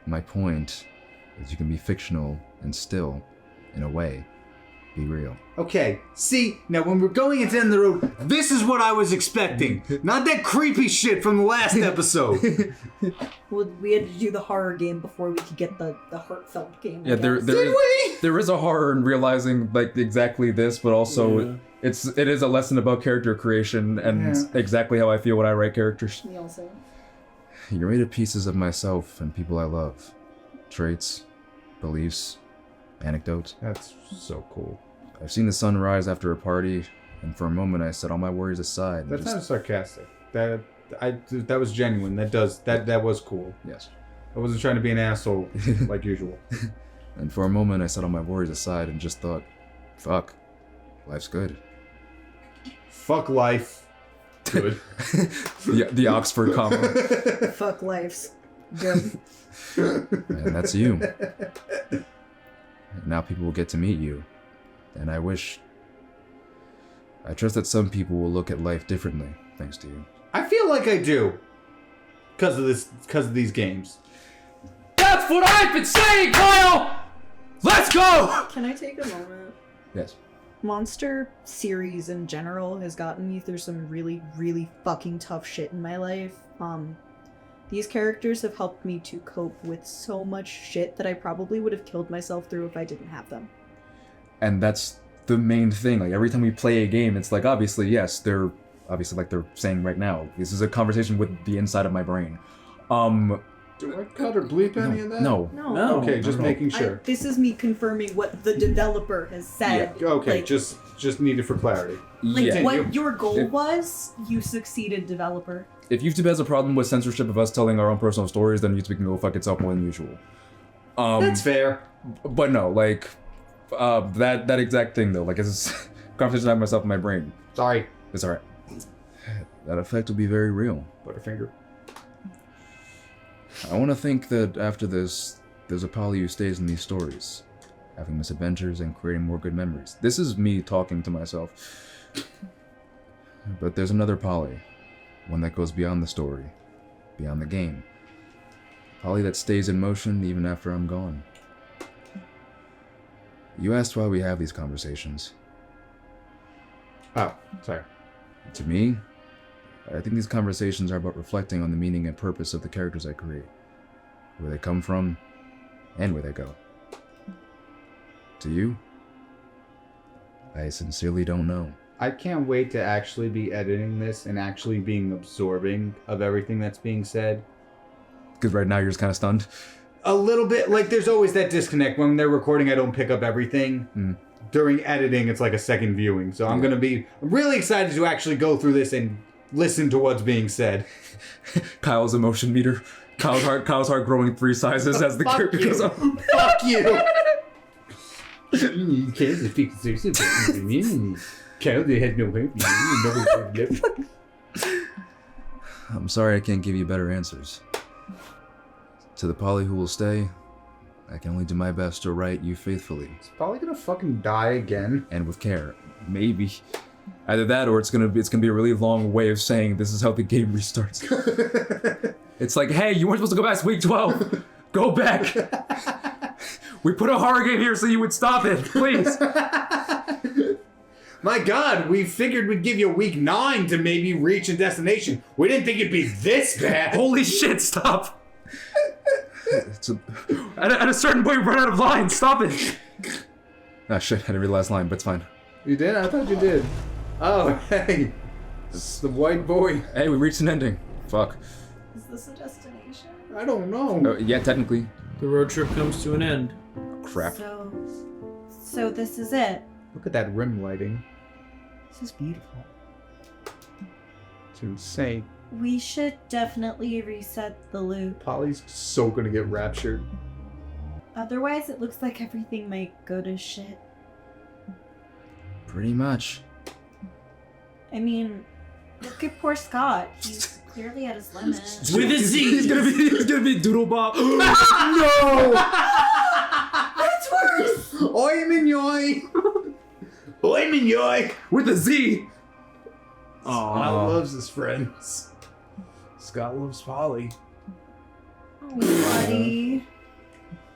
My point is you can be fictional and still, in a way, be real. Okay, see, now when we're going into End of the Road, this is what I was expecting. Not that creepy shit from the last episode. Well, we had to do the horror game before we could get the heartfelt game. I Yeah, guess. there is a horror in realizing like exactly this, but also it is a lesson about character creation and exactly how I feel when I write characters. Me also. You're made of pieces of myself and people I love. Traits, beliefs, anecdotes. That's so cool. I've seen the sun rise after a party, and for a moment I set all my worries aside. And That's just... not sarcastic. That was genuine. That was cool. Yes. I wasn't trying to be an asshole like usual. And for a moment I set all my worries aside and just thought, fuck, life's good. Fuck life. Good. the Oxford comma. Fuck life's good. And that's you. Now people will get to meet you. And I wish I trust that some people will look at life differently, thanks to you. I feel like I do. Because of these games. That's what I've been saying, Kyle! Let's go! Can I take a moment? Yes. Monster series in general has gotten me through some really, really fucking tough shit in my life. These characters have helped me to cope with so much shit that I probably would have killed myself through if I didn't have them. And that's the main thing. Like, every time we play a game, it's like, obviously, yes, they're obviously, like they're saying right now, this is a conversation with the inside of my brain. Do I cut or bleep any of that? No. No. Okay, just making sure. This is me confirming what the developer has said. Yeah, okay, Like, just needed for clarity. like Yeah. what your goal If- was, you succeeded, developer. If YouTube has a problem with censorship of us telling our own personal stories, then YouTube can go fuck itself more than usual. That's fair. But no, like, that exact thing though, like, it's a conversation I have myself in my brain. Sorry. It's alright. That effect will be very real. Butterfinger. I want to think that after this, there's a Polly who stays in these stories, having misadventures and creating more good memories. This is me talking to myself. But there's another Polly, one that goes beyond the story, beyond the game. Polly that stays in motion even after I'm gone. You asked why we have these conversations. Oh, sorry. To me, I think these conversations are about reflecting on the meaning and purpose of the characters I create, where they come from, and where they go. To you, I sincerely don't know. I can't wait to actually be editing this and actually being absorbing of everything that's being said. Because right now you're just kind of stunned. A little bit. Like, there's always that disconnect. When they're recording, I don't pick up everything. During editing, it's like a second viewing. So I'm really excited to actually go through this and listen to what's being said. Kyle's emotion meter. Kyle's heart growing 3 sizes as the character goes up. Fuck you! I'm sorry I can't give you better answers. To the Polly who will stay, I can only do my best to write you faithfully. It's probably gonna fucking die again. And with care. Maybe. Either that or it's gonna be a really long way of saying this is how the game restarts. It's like, hey, you weren't supposed to go past week 12. Go back. We put a horror game here so you would stop it, please. My God, we figured we'd give you week 9 to maybe reach a destination. We didn't think it'd be this bad. Holy shit, stop. At a certain point, we run out of lines. Stop it. Ah, shit, I didn't read the last line, but it's fine. You did? I thought you did. Oh, hey. It's the white boy. Hey, we reached an ending. Fuck. Is this a destination? I don't know. Yeah, technically. The road trip comes to an end. Crap. So this is it. Look at that rim lighting. This is beautiful. It's insane. We should definitely reset the loop. Polly's so gonna get raptured. Otherwise, it looks like everything might go to shit. Pretty much. I mean, look at poor Scott. He's clearly at his limit. With a Z! He's gonna be Doodlebop. No! That's worse! Oi, Mignoy! Oi, Mignoy! With a Z! Scott loves his friends. Scott loves Polly. Oh, buddy.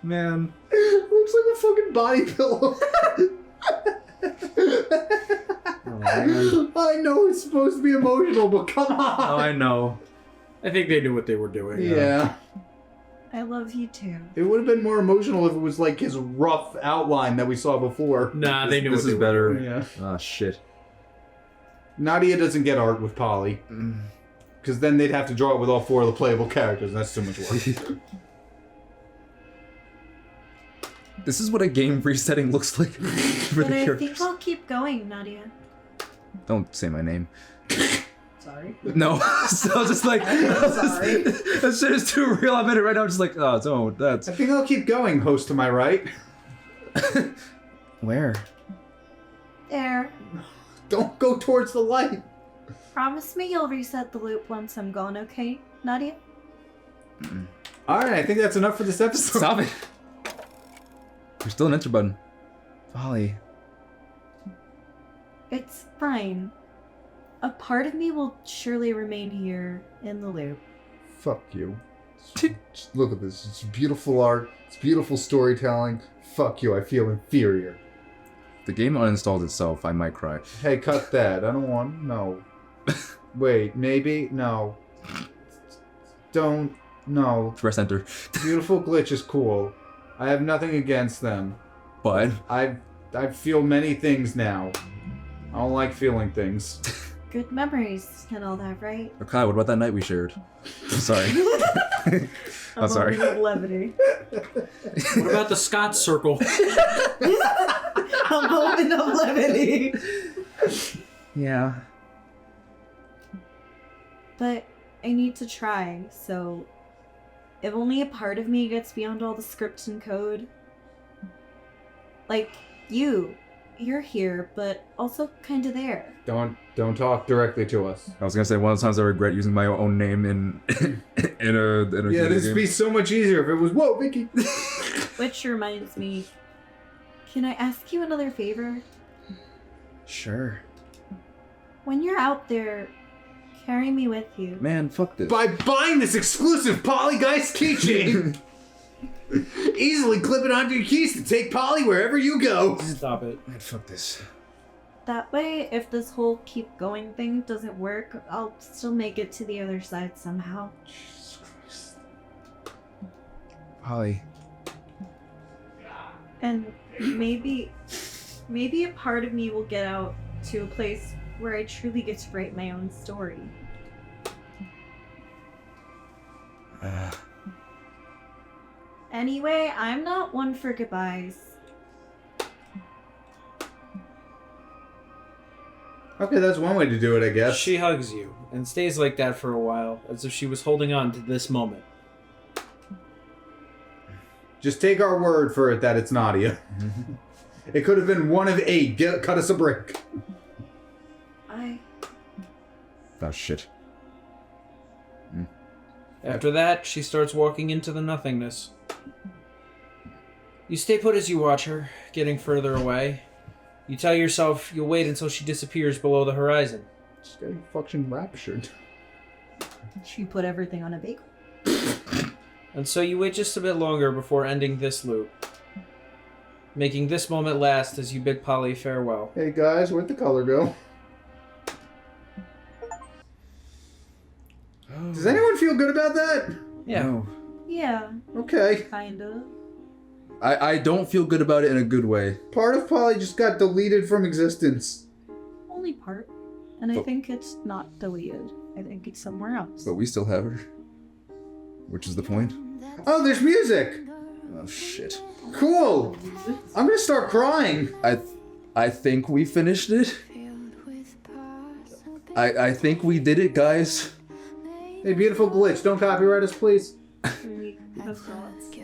Man. Looks like a fucking body pillow. I know it's supposed to be emotional, but come on. Oh, I know. I think they knew what they were doing. Yeah. I love you too. It would have been more emotional if it was like his rough outline that we saw before. Nah, they knew This what is they were better. doing. Yeah. Ah, shit. Nadia doesn't get art with Polly. Because then they'd have to draw it with all 4 of the playable characters, and that's too much work. This is what a game resetting looks like for But the I characters. think I'll keep going, Nadia. Don't say my name. Sorry. No. So I was just like, sorry. that shit is too real. I'm in it right now. I'm just like, oh, don't. That's. I think I'll keep going, host to my right. Where? There. Don't go towards the light. Promise me you'll reset the loop once I'm gone, okay, Nadia? Alright, I think that's enough for this episode. Stop it. There's still an enter button. Polly. It's fine. A part of me will surely remain here in the loop. Fuck you. Just look at this. It's beautiful art. It's beautiful storytelling. Fuck you. I feel inferior. The game uninstalled itself. I might cry. Hey, cut that. I don't want... No. Wait, maybe? No. Don't... No. Press enter. Beautiful glitch is cool. I have nothing against them. But I feel many things now. I don't like feeling things. Good memories and all that, right? okay, what about that night we shared? I'm sorry. I'm sorry. Moment of levity. What about the Scott circle? A moment of levity. Yeah. But I need to try, so if only a part of me gets beyond all the script and code. Like, you're here, but also kinda there. Don't talk directly to us. I was gonna say one of the times I regret using my own name in in a Yeah, this would be so much easier if it was, whoa, Vicky. Which reminds me, can I ask you another favor? Sure. When you're out there, carry me with you. Man, fuck this. By buying this exclusive Polygeist keychain. Easily clip it onto your keys to take Polly wherever you go. Stop it. Man, fuck this. That way, if this whole keep going thing doesn't work, I'll still make it to the other side somehow. Polly. And maybe a part of me will get out to a place where I truly get to write my own story. Anyway, I'm not one for goodbyes. Okay, that's one way to do it, I guess. She hugs you and stays like that for a while, as if she was holding on to this moment. Just take our word for it that it's Nadia. It could have been one of 8. Cut us a break. Oh shit. After that, she starts walking into the nothingness. You stay put as you watch her, getting further away. You tell yourself you'll wait until she disappears below the horizon. She's getting fucking raptured. She put everything on a bagel. And so you wait just a bit longer before ending this loop, making this moment last as you bid Polly farewell. Hey guys, where'd the color go? Does anyone feel good about that? Yeah. No. Yeah, Okay. kind of. I don't feel good about it in a good way. Part of Polly just got deleted from existence. Only part. And I think it's not deleted. I think it's somewhere else. But we still have her. Which is the point. Oh, there's music! Oh shit. Cool! I'm gonna start crying. I think we finished it. I think we did it, guys. Hey, beautiful glitch, don't copyright us, please.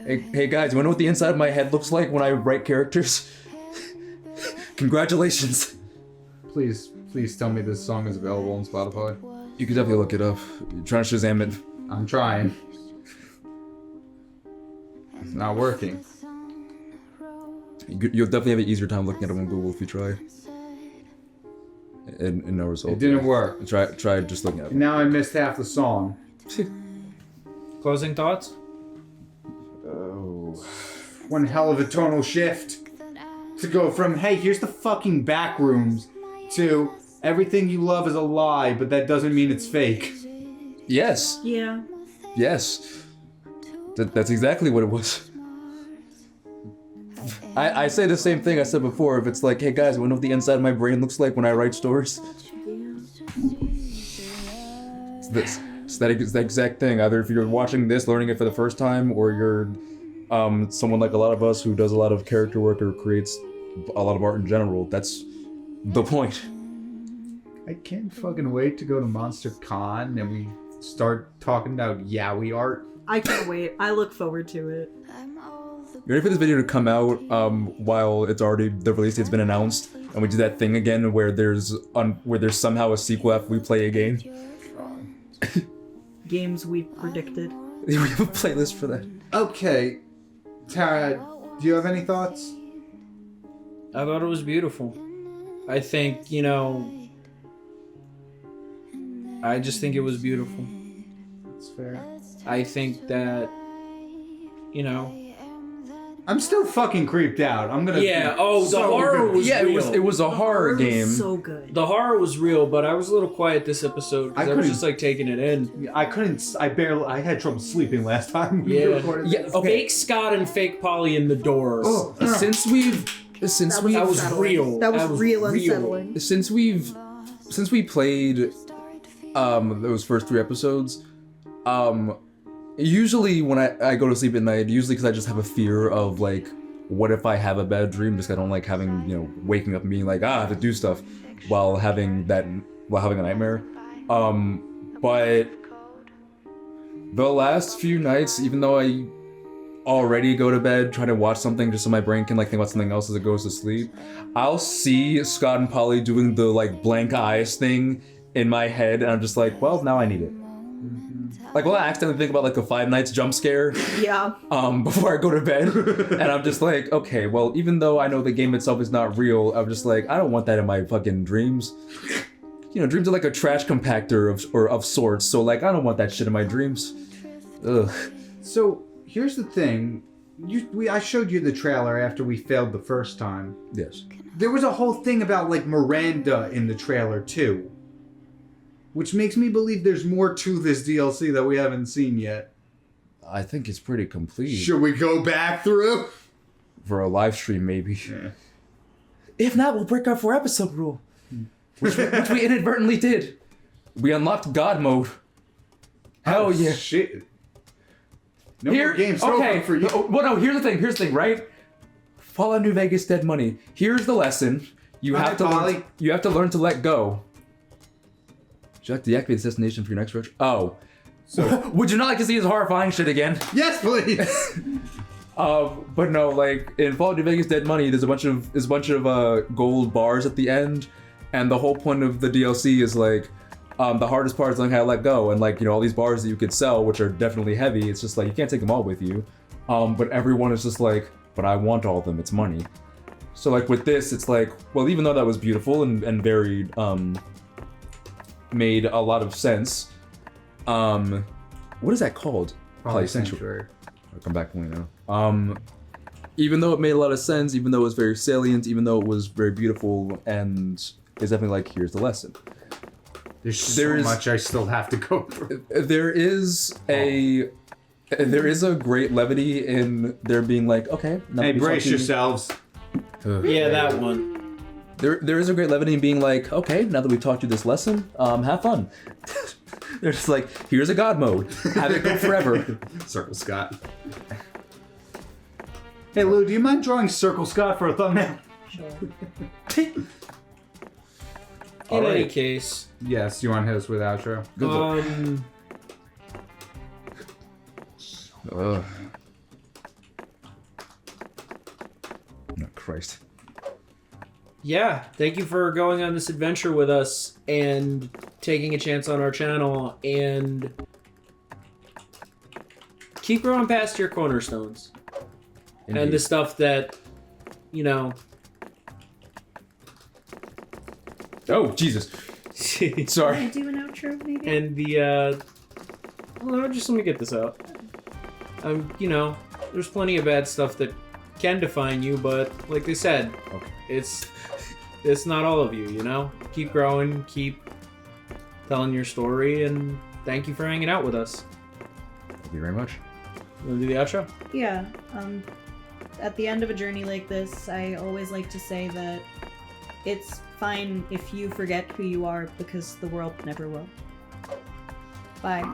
Hey guys, you wanna know what the inside of my head looks like when I write characters? Congratulations. Please tell me this song is available on Spotify. You can definitely look it up. You're trying to Shazam it. I'm trying. It's not working. You'll definitely have an easier time looking at it on Google if you try. And no result. It didn't work. Try just looking at it. Now I missed half the song. Closing thoughts? Oh. One hell of a tonal shift. To go from, hey, here's the fucking back rooms, to everything you love is a lie, but that doesn't mean it's fake. Yes. Yeah. Yes. That's exactly what it was. I say the same thing I said before. If it's like, hey guys, I wanna know what the inside of my brain looks like when I write stories. It's that exact thing. Either if you're watching this, learning it for the first time, or you're someone like a lot of us who does a lot of character work or creates a lot of art in general. That's the point. I can't fucking wait to go to Monster Con and we start talking about yaoi art. I can't wait. I look forward to it. You ready for this video to come out while it's already, the release date's been announced, and we do that thing again where there's somehow a sequel after we play a game? Games we've predicted. We have a playlist for that. Okay, Tara, do you have any thoughts? I thought it was beautiful. I think, you know, I just think it was beautiful. That's fair. I think that, you know, I'm still fucking creeped out. I'm gonna. yeah. Oh, the horror was Yeah, real. it was a horror game. So good. The horror was real, but I was a little quiet this episode because I was couldn't- just like taking it in. I couldn't. I had trouble sleeping last time. we Yeah. recorded Yeah, this. okay. Fake Scott and fake Polly in the doors. Oh, Since we've That That was unsettling. real. That was real unsettling. since we played those first 3 episodes, usually when I go to sleep at night, usually because I just have a fear of like, what if I have a bad dream? Just I don't like having, you know, waking up and being like, I have to do stuff while having a nightmare. But the last few nights, even though I already go to bed trying to watch something just so my brain can like think about something else as it goes to sleep, I'll see Scott and Polly doing the like blank eyes thing in my head, and I'm just like, well, now I need it. Like, well, I accidentally think about like a Five Nights jump scare Yeah. before I go to bed, and I'm just like, okay, well, even though I know the game itself is not real, I'm just like, I don't want that in my fucking dreams. You know, dreams are like a trash compactor of sorts, so like, I don't want that shit in my dreams. Ugh. So here's the thing. I showed you the trailer after we failed the first time. Yes. There was a whole thing about like Miranda in the trailer too, which makes me believe there's more to this DLC that we haven't seen yet. I think it's pretty complete. Should we go back through? For a live stream, maybe. Yeah. If not, we'll break our 4-episode rule. Which we inadvertently did. We unlocked God mode. Hell Oh, yeah. Shit. No more games okay. for you. Well, no, here's the thing, right? Fallout New Vegas Dead Money. Here's the lesson. You Hi, have to Polly. learn to let go. Would you like to deactivate this destination for your next search? Oh. So, Would you not like to see his horrifying shit again? yes, please. But no, like in Fallout New Vegas Dead Money, there's a bunch of gold bars at the end, and the whole point of the DLC is like the hardest part is learning how to let go, and like, you know, all these bars that you could sell, which are definitely heavy. It's just like you can't take them all with you, but everyone is just like, but I want all of them. It's money. So like with this, it's like, well, even though that was beautiful and very made a lot of sense. What is that called? Probably Sanctuary. I'll come back when we know. Even though it made a lot of sense, even though it was very salient, even though it was very beautiful, and it's definitely like, here's the lesson. There's so much I still have to go through. There is a great levity in there being like, okay, now Hey, that we brace talked to you- yourselves. Yeah, that one. There is a great levity in being like, okay, now that we've taught you this lesson, have fun. They're just like, here's a God mode. Have it go forever. Circle Scott. Hey Lou, do you mind drawing Circle Scott for a thumbnail? In any case. Yes, you want to hit us with outro? Oh, Christ. Yeah, thank you for going on this adventure with us and taking a chance on our channel, and keep growing past your cornerstones. Indeed. And the stuff that, you know... Oh, Jesus. Can Sorry. I do an outro, maybe? And the, well, just let me get this out. You know, there's plenty of bad stuff that can define you, but like they said, Okay. it's not all of you, you know? Keep growing, keep telling your story, and thank you for hanging out with us. Thank you very much. You wanna do the outro? Yeah. At the end of a journey like this, I always like to say that it's fine if you forget who you are, because the world never will. Bye.